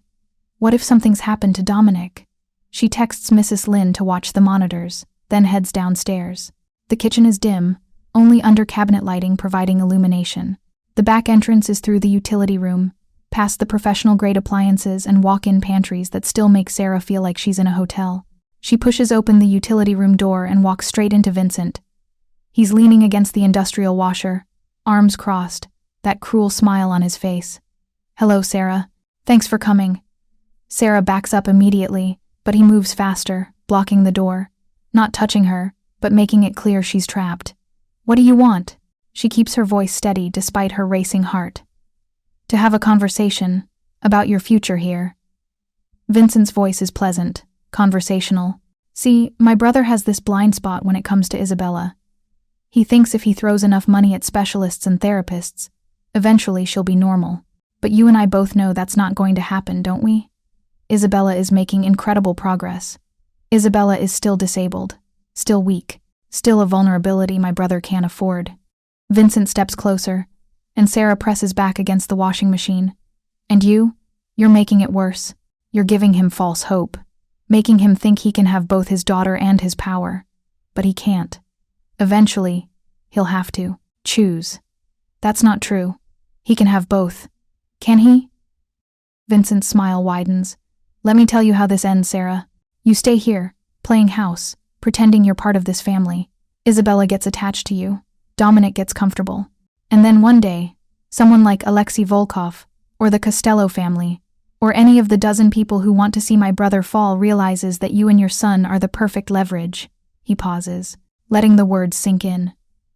What if something's happened to Dominic? She texts Mrs. Lynn to watch the monitors, then heads downstairs. The kitchen is dim, only under-cabinet lighting providing illumination. The back entrance is through the utility room, past the professional-grade appliances and walk-in pantries that still make Sarah feel like she's in a hotel. She pushes open the utility room door and walks straight into Vincent. He's leaning against the industrial washer, arms crossed, that cruel smile on his face. "Hello, Sarah. Thanks for coming." Sarah backs up immediately, but he moves faster, blocking the door, not touching her, but making it clear she's trapped. "What do you want?" She keeps her voice steady despite her racing heart. "To have a conversation about your future here." Vincent's voice is pleasant, conversational. "See, my brother has this blind spot when it comes to Isabella. He thinks if he throws enough money at specialists and therapists, eventually she'll be normal. But you and I both know that's not going to happen, don't we? Isabella is making incredible progress. Isabella is still disabled, still weak, still a vulnerability my brother can't afford." Vincent steps closer, and Sarah presses back against the washing machine. "And you're making it worse. You're giving him false hope, making him think he can have both his daughter and his power. But he can't. Eventually, he'll have to choose." "That's not true. He can have both. Can he?" Vincent's smile widens. "Let me tell you how this ends, Sarah. You stay here, playing house, pretending you're part of this family. Isabella gets attached to you. Dominic gets comfortable. And then one day, someone like Alexei Volkov, or the Costello family, or any of the dozen people who want to see my brother fall realizes that you and your son are the perfect leverage." He pauses, letting the words sink in.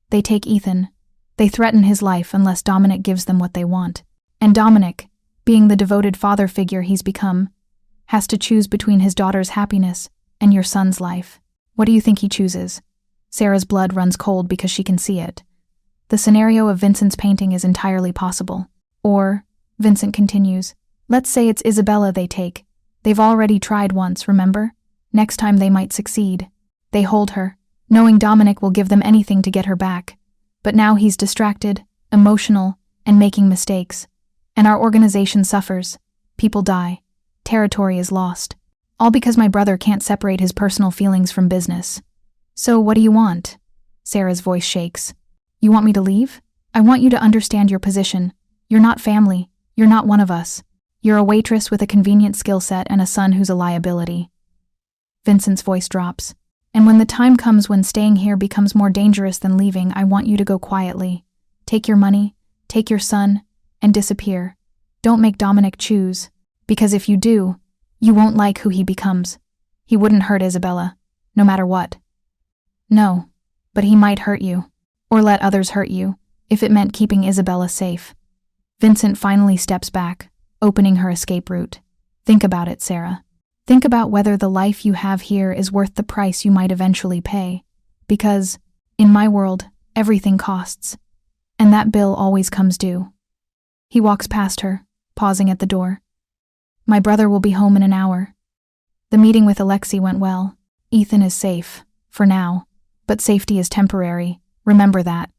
"They take Ethan. They threaten his life unless Dominic gives them what they want. And Dominic, being the devoted father figure he's become, has to choose between his daughter's happiness and your son's life. What do you think he chooses?" Sarah's blood runs cold because she can see it. The scenario of Vincent's painting is entirely possible. Or, Vincent continues, let's say it's Isabella they take. They've already tried once, remember? Next time they might succeed. They hold her, knowing Dominic will give them anything to get her back. But now he's distracted, emotional, and making mistakes. And our organization suffers. People die. Territory is lost. All because my brother can't separate his personal feelings from business. "So what do you want?" Sarah's voice shakes. "You want me to leave? I want you to understand your position. You're not family. You're not one of us. You're a waitress with a convenient skill set and a son who's a liability." Vincent's voice drops. "And when the time comes when staying here becomes more dangerous than leaving, I want you to go quietly. Take your money, take your son, and disappear. Don't make Dominic choose. Because if you do, you won't like who he becomes. He wouldn't hurt Isabella, no matter what." "No, but he might hurt you, or let others hurt you, if it meant keeping Isabella safe." Vincent finally steps back, opening her escape route. "Think about it, Sarah. Think about whether the life you have here is worth the price you might eventually pay. Because, in my world, everything costs. And that bill always comes due." He walks past her, pausing at the door. "My brother will be home in an hour. The meeting with Alexei went well. Ethan is safe, for now. But safety is temporary, remember that."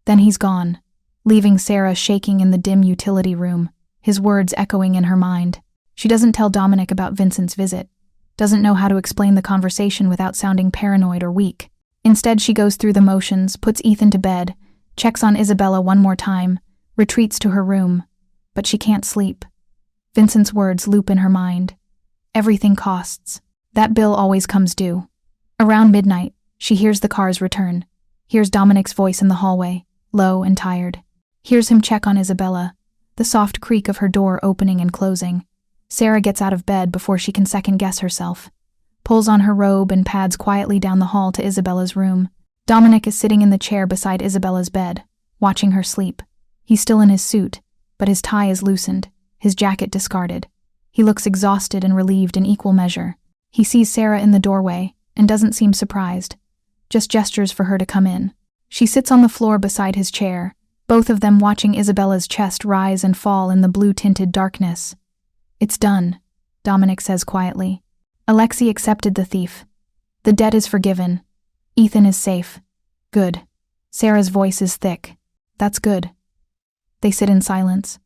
Then he's gone, leaving Sarah shaking in the dim utility room, his words echoing in her mind. She doesn't tell Dominic about Vincent's visit, doesn't know how to explain the conversation without sounding paranoid or weak. Instead, she goes through the motions, puts Ethan to bed, checks on Isabella one more time, retreats to her room. But she can't sleep. Vincent's words loop in her mind. Everything costs. That bill always comes due. Around midnight, she hears the cars return, hears Dominic's voice in the hallway, low and tired. Hears him check on Isabella, the soft creak of her door opening and closing. Sarah gets out of bed before she can second-guess herself, pulls on her robe and pads quietly down the hall to Isabella's room. Dominic is sitting in the chair beside Isabella's bed, watching her sleep. He's still in his suit, but his tie is loosened, his jacket discarded. He looks exhausted and relieved in equal measure. He sees Sarah in the doorway and doesn't seem surprised, just gestures for her to come in. She sits on the floor beside his chair, both of them watching Isabella's chest rise and fall in the blue-tinted darkness. "It's done," Dominic says quietly. "Alexei accepted the thief. The debt is forgiven. Ethan is safe. Good." Sarah's voice is thick. "That's good." They sit in silence.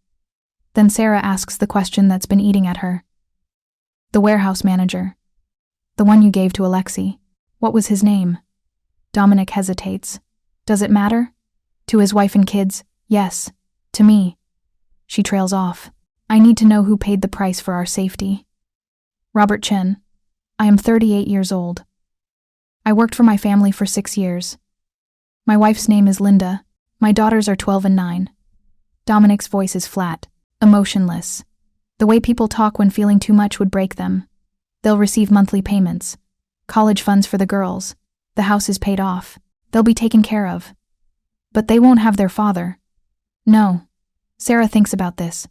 Then Sarah asks the question that's been eating at her. "The warehouse manager. The one you gave to Alexei. What was his name?" Dominic hesitates. Does it matter? To his wife and kids, yes. To me. She trails off. I need to know who paid the price for our safety. Robert Chen. I am 38 years old. I worked for my family for 6 years. My wife's name is Linda. My daughters are 12 and 9. Dominic's voice is flat, emotionless. The way people talk when feeling too much would break them. They'll receive monthly payments. College funds for the girls. The house is paid off. They'll be taken care of. But they won't have their father. No. Sarah thinks about this.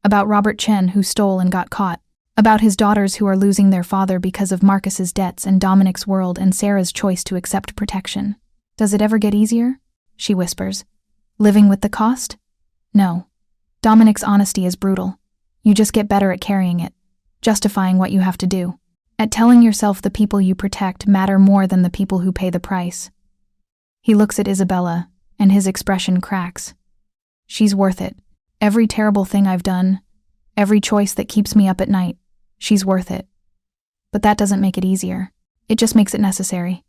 About Robert Chen, who stole and got caught. About his daughters who are losing their father because of Marcus's debts and Dominic's world and Sarah's choice to accept protection. Does it ever get easier? She whispers. Living with the cost? No. Dominic's honesty is brutal. You just get better at carrying it, justifying what you have to do, at telling yourself the people you protect matter more than the people who pay the price. He looks at Isabella, and his expression cracks. She's worth it. Every terrible thing I've done, every choice that keeps me up at night, she's worth it. But that doesn't make it easier. It just makes it necessary.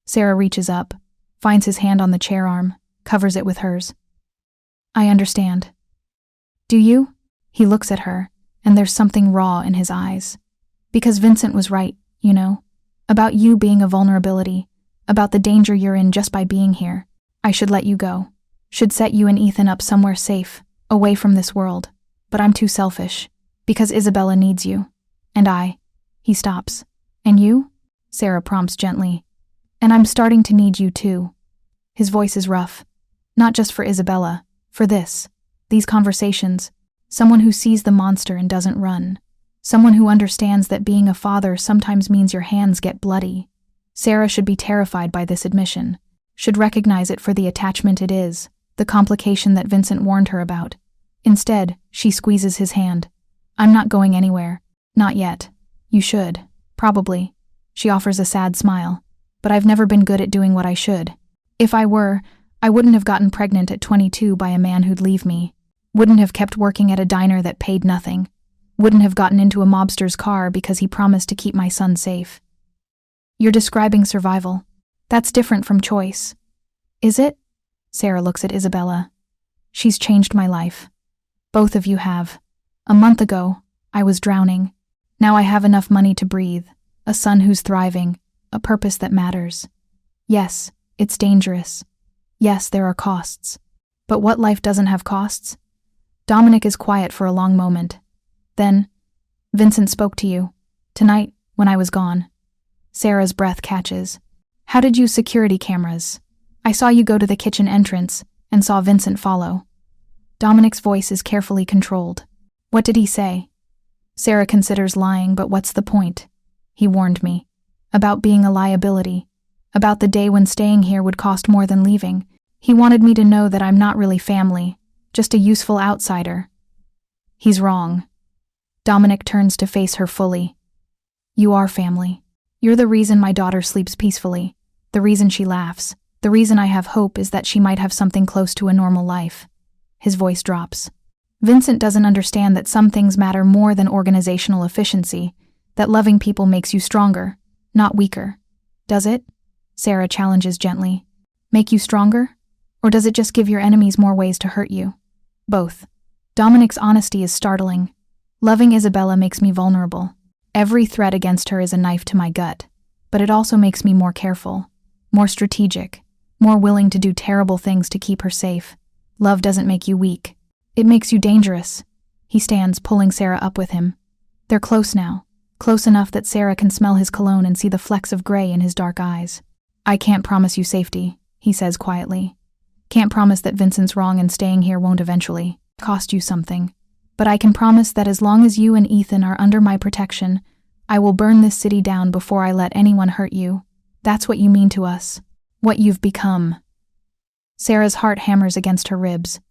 Sarah reaches up, finds his hand on the chair arm, covers it with hers. I understand. Do you? He looks at her, and there's something raw in his eyes. Because Vincent was right, you know, about you being a vulnerability, about the danger you're in just by being here. I should let you go. Should set you and Ethan up somewhere safe, away from this world. But I'm too selfish, because Isabella needs you. And he stops. And you? Sarah prompts gently. And I'm starting to need you too. His voice is rough. Not just for Isabella, for these conversations. Someone who sees the monster and doesn't run. Someone who understands that being a father sometimes means your hands get bloody. Sarah should be terrified by this admission, should recognize it for the attachment it is, the complication that Vincent warned her about. Instead, she squeezes his hand. I'm not going anywhere. Not yet. You should. Probably. She offers a sad smile. But I've never been good at doing what I should. If I were, I wouldn't have gotten pregnant at 22 by a man who'd leave me. Wouldn't have kept working at a diner that paid nothing. Wouldn't have gotten into a mobster's car because he promised to keep my son safe. You're describing survival. That's different from choice. Is it? Sarah looks at Isabella. She's changed my life. Both of you have. A month ago, I was drowning. Now I have enough money to breathe, a son who's thriving, a purpose that matters. Yes, it's dangerous. Yes, there are costs. But what life doesn't have costs? Dominic is quiet for a long moment. Then, Vincent spoke to you. Tonight, when I was gone. Sarah's breath catches. How did you security cameras? I saw you go to the kitchen entrance and saw Vincent follow. Dominic's voice is carefully controlled. What did he say? Sarah considers lying, but what's the point? He warned me. About being a liability. About the day when staying here would cost more than leaving. He wanted me to know that I'm not really family. Just a useful outsider. He's wrong. Dominic turns to face her fully. You are family. You're the reason my daughter sleeps peacefully. The reason she laughs. The reason I have hope is that she might have something close to a normal life. His voice drops. Vincent doesn't understand that some things matter more than organizational efficiency, that loving people makes you stronger, not weaker. Does it? Sarah challenges gently. Make you stronger? Or does it just give your enemies more ways to hurt you? Both. Dominic's honesty is startling. Loving Isabella makes me vulnerable. Every threat against her is a knife to my gut, but it also makes me more careful, more strategic, more willing to do terrible things to keep her safe. Love doesn't make you weak. It makes you dangerous. He stands, pulling Sarah up with him. They're close now, close enough that Sarah can smell his cologne and see the flecks of gray in his dark eyes. I can't promise you safety, he says quietly. Can't promise that Vincent's wrong and staying here won't eventually cost you something. But I can promise that as long as you and Ethan are under my protection, I will burn this city down before I let anyone hurt you. That's what you mean to us. What you've become. Sarah's heart hammers against her ribs.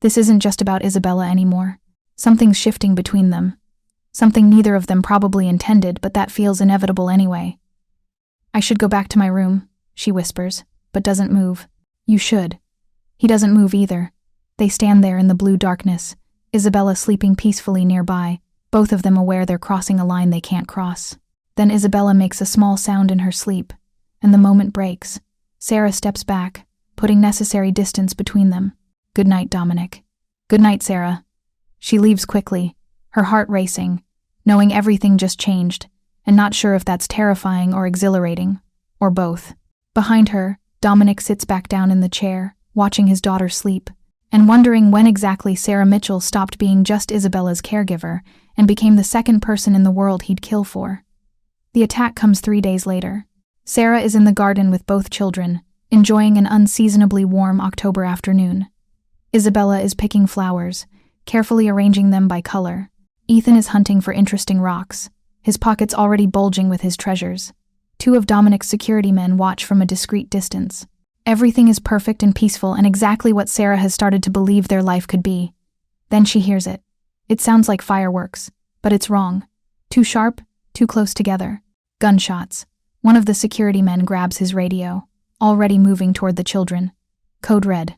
This isn't just about Isabella anymore. Something's shifting between them. Something neither of them probably intended, but that feels inevitable anyway. I should go back to my room, she whispers, but doesn't move. You should. He doesn't move either. They stand there in the blue darkness, Isabella sleeping peacefully nearby, both of them aware they're crossing a line they can't cross. Then Isabella makes a small sound in her sleep, and the moment breaks. Sarah steps back, putting necessary distance between them. Good night, Dominic. Good night, Sarah. She leaves quickly, her heart racing, knowing everything just changed, and not sure if that's terrifying or exhilarating, or both. Behind her, Dominic sits back down in the chair, watching his daughter sleep, and wondering when exactly Sarah Mitchell stopped being just Isabella's caregiver and became the second person in the world he'd kill for. The attack comes 3 days later. Sarah is in the garden with both children, enjoying an unseasonably warm October afternoon. Isabella is picking flowers, carefully arranging them by color. Ethan is hunting for interesting rocks, his pockets already bulging with his treasures. 2 of Dominic's security men watch from a discreet distance. Everything is perfect and peaceful and exactly what Sarah has started to believe their life could be. Then she hears it. It sounds like fireworks, but it's wrong. Too sharp, too close together. Gunshots. One of the security men grabs his radio, already moving toward the children. Code red.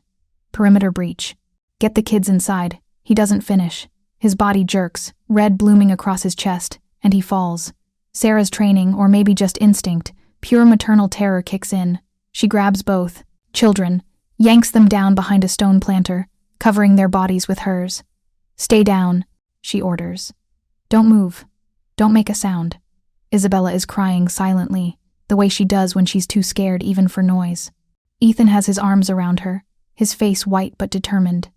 Perimeter breach. Get the kids inside. He doesn't finish. His body jerks, red blooming across his chest, and he falls. Sarah's training, or maybe just instinct, pure maternal terror kicks in. She grabs both children, yanks them down behind a stone planter, covering their bodies with hers. Stay down, she orders. Don't move. Don't make a sound. Isabella is crying silently, the way she does when she's too scared even for noise. Ethan has his arms around her, his face white but determined.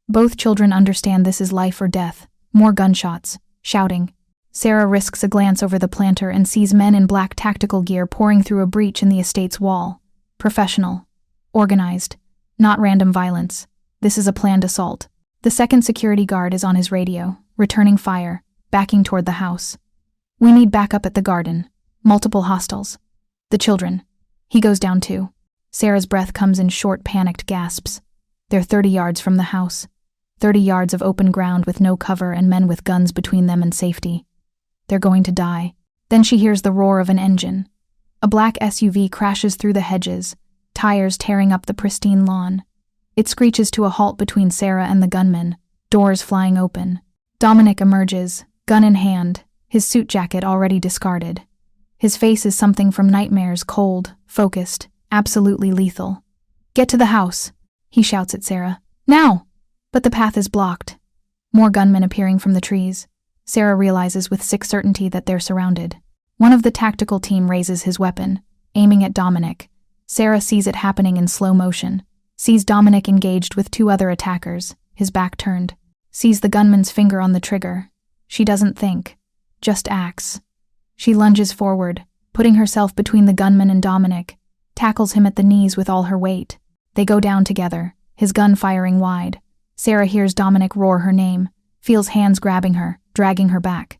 Both children understand this is life or death. More gunshots, shouting. Sarah risks a glance over the planter and sees men in black tactical gear pouring through a breach in the estate's wall. Professional. Organized. Not random violence. This is a planned assault. The second security guard is on his radio, returning fire, backing toward the house. We need backup at the garden. Multiple hostiles. The children. He goes down too. Sarah's breath comes in short, panicked gasps. They're 30 yards from the house. 30 yards of open ground with no cover and men with guns between them and safety. They're going to die. Then she hears the roar of an engine. A black SUV crashes through the hedges, tires tearing up the pristine lawn. It screeches to a halt between Sarah and the gunman, doors flying open. Dominic emerges, gun in hand, his suit jacket already discarded. His face is something from nightmares, cold, focused, absolutely lethal. Get to the house, he shouts at Sarah. Now! But the path is blocked. More gunmen appearing from the trees. Sarah realizes with sick certainty that they're surrounded. One of the tactical team raises his weapon, aiming at Dominic. Sarah sees it happening in slow motion, sees Dominic engaged with 2 other attackers, his back turned, sees the gunman's finger on the trigger. She doesn't think, just acts. She lunges forward, putting herself between the gunman and Dominic, tackles him at the knees with all her weight. They go down together, his gun firing wide. Sarah hears Dominic roar her name, feels hands grabbing her, dragging her back.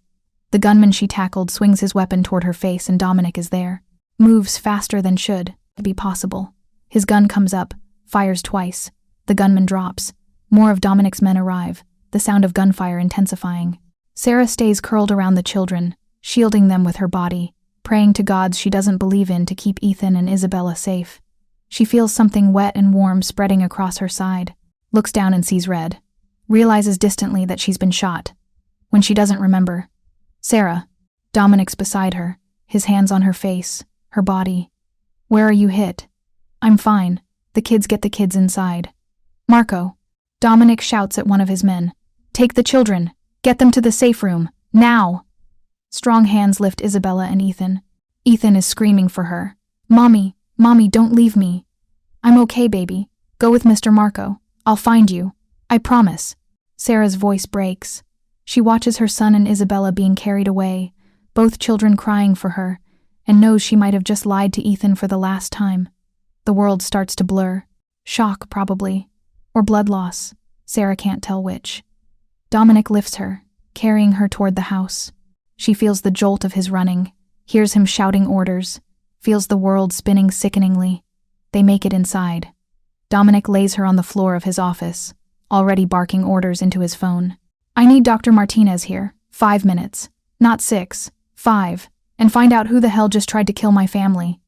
The gunman she tackled swings his weapon toward her face and Dominic is there. Moves faster than should be possible. His gun comes up, fires twice. The gunman drops. More of Dominic's men arrive, the sound of gunfire intensifying. Sarah stays curled around the children, shielding them with her body, praying to gods she doesn't believe in to keep Ethan and Isabella safe. She feels something wet and warm spreading across her side. Looks down and sees red. Realizes distantly that she's been shot. When she doesn't remember. Sarah. Dominic's beside her, his hands on her face, her body. Where are you hit? I'm fine. The kids get the kids inside. Marco. Dominic shouts at one of his men. Take the children. Get them to the safe room. Now. Strong hands lift Isabella and Ethan. Ethan is screaming for her. Mommy, don't leave me. I'm okay, baby. Go with Mr. Marco. I'll find you. I promise. Sarah's voice breaks. She watches her son and Isabella being carried away, both children crying for her, and knows she might have just lied to Ethan for the last time. The world starts to blur. Shock, probably. Or blood loss. Sarah can't tell which. Dominic lifts her, carrying her toward the house. She feels the jolt of his running, hears him shouting orders, feels the world spinning sickeningly. They make it inside. Dominic lays her on the floor of his office, already barking orders into his phone. I need Dr. Martinez here. 5 minutes. Not 6. 5. And find out who the hell just tried to kill my family.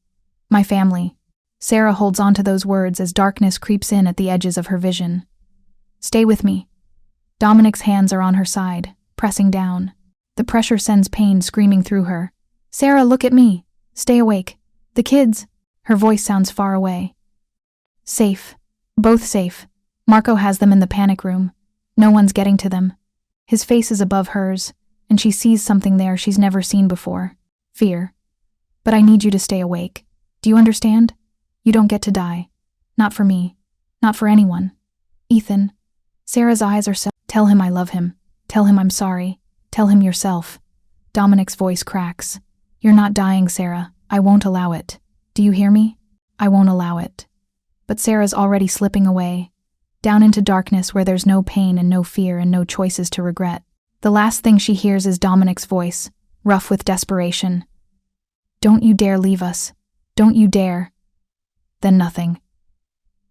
My family. Sarah holds on to those words as darkness creeps in at the edges of her vision. Stay with me. Dominic's hands are on her side, pressing down. The pressure sends pain screaming through her. Sarah, look at me. Stay awake. The kids. Her voice sounds far away. Safe. Both safe. Marco has them in the panic room. No one's getting to them. His face is above hers, and she sees something there she's never seen before. Fear. But I need you to stay awake. Do you understand? You don't get to die. Not for me. Not for anyone. Ethan. Sarah's eyes are set. Tell him I love him. Tell him I'm sorry. Tell him yourself. Dominic's voice cracks. You're not dying, Sarah. I won't allow it. Do you hear me? I won't allow it. But Sarah's already slipping away, down into darkness where there's no pain and no fear and no choices to regret. The last thing she hears is Dominic's voice, rough with desperation. Don't you dare leave us. Don't you dare. Then nothing.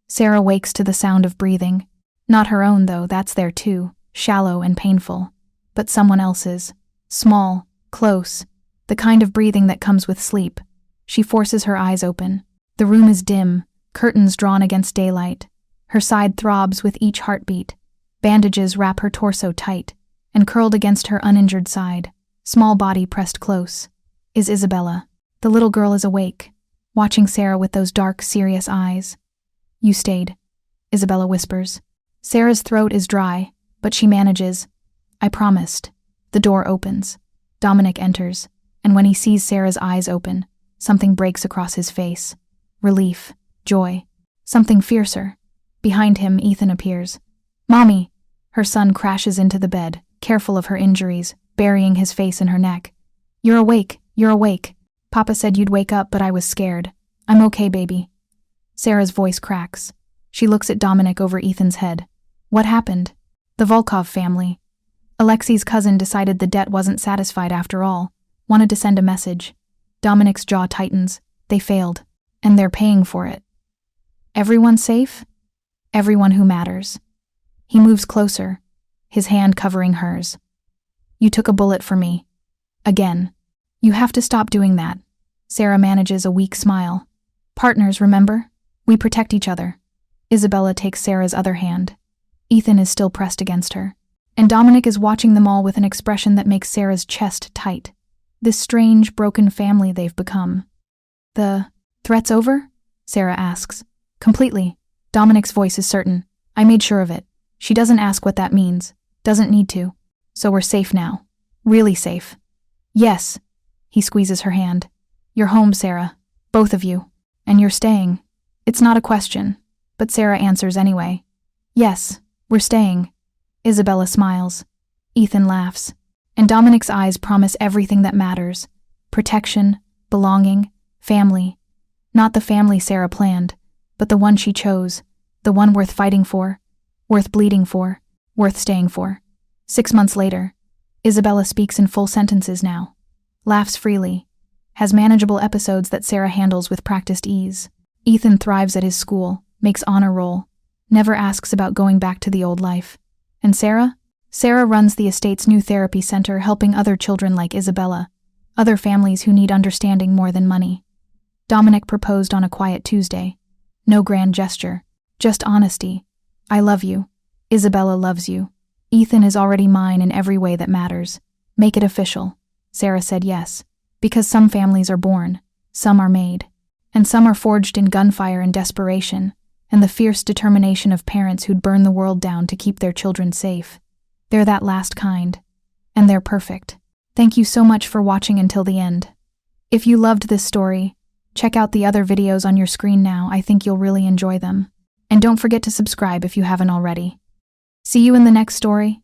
Sarah wakes to the sound of breathing. Not her own, though, that's there too, shallow and painful. But someone else's. Small, close, the kind of breathing that comes with sleep. She forces her eyes open. The room is dim, curtains drawn against daylight. Her side throbs with each heartbeat. Bandages wrap her torso tight, and curled against her uninjured side, small body pressed close, is Isabella. The little girl is awake, watching Sarah with those dark, serious eyes. You stayed, Isabella whispers. Sarah's throat is dry, but she manages. I promised. The door opens. Dominic enters, and when he sees Sarah's eyes open, something breaks across his face. Relief, joy, something fiercer. Behind him, Ethan appears. Mommy! Her son crashes into the bed, careful of her injuries, burying his face in her neck. You're awake, you're awake. Papa said you'd wake up, but I was scared. I'm okay, baby. Sarah's voice cracks. She looks at Dominic over Ethan's head. What happened? The Volkov family. Alexei's cousin decided the debt wasn't satisfied after all, wanted to send a message. Dominic's jaw tightens. They failed. And they're paying for it. Everyone safe? Everyone who matters. He moves closer, his hand covering hers. You took a bullet for me. Again. You have to stop doing that. Sarah manages a weak smile. Partners, remember? We protect each other. Isabella takes Sarah's other hand. Ethan is still pressed against her. And Dominic is watching them all with an expression that makes Sarah's chest tight. This strange, broken family they've become. The threat's over? Sarah asks. Completely. Dominic's voice is certain. I made sure of it. She doesn't ask what that means. Doesn't need to. So we're safe now. Really safe. Yes. He squeezes her hand. You're home, Sarah. Both of you. And you're staying. It's not a question. But Sarah answers anyway. Yes, we're staying. Isabella smiles. Ethan laughs. And Dominic's eyes promise everything that matters. Protection, belonging, family. Not the family Sarah planned, but the one she chose. The one worth fighting for, worth bleeding for, worth staying for. 6 months later, Isabella speaks in full sentences now. Laughs freely. Has manageable episodes that Sarah handles with practiced ease. Ethan thrives at his school, makes honor roll. Never asks about going back to the old life. And Sarah? Sarah runs the estate's new therapy center, helping other children like Isabella, other families who need understanding more than money. Dominic proposed on a quiet Tuesday. No grand gesture, just honesty. I love you. Isabella loves you. Ethan is already mine in every way that matters. Make it official. Sarah said yes, because some families are born, some are made, and some are forged in gunfire and desperation, and the fierce determination of parents who'd burn the world down to keep their children safe. They're that last kind, and they're perfect. Thank you so much for watching until the end. If you loved this story, check out the other videos on your screen now. I think you'll really enjoy them. And don't forget to subscribe if you haven't already. See you in the next story.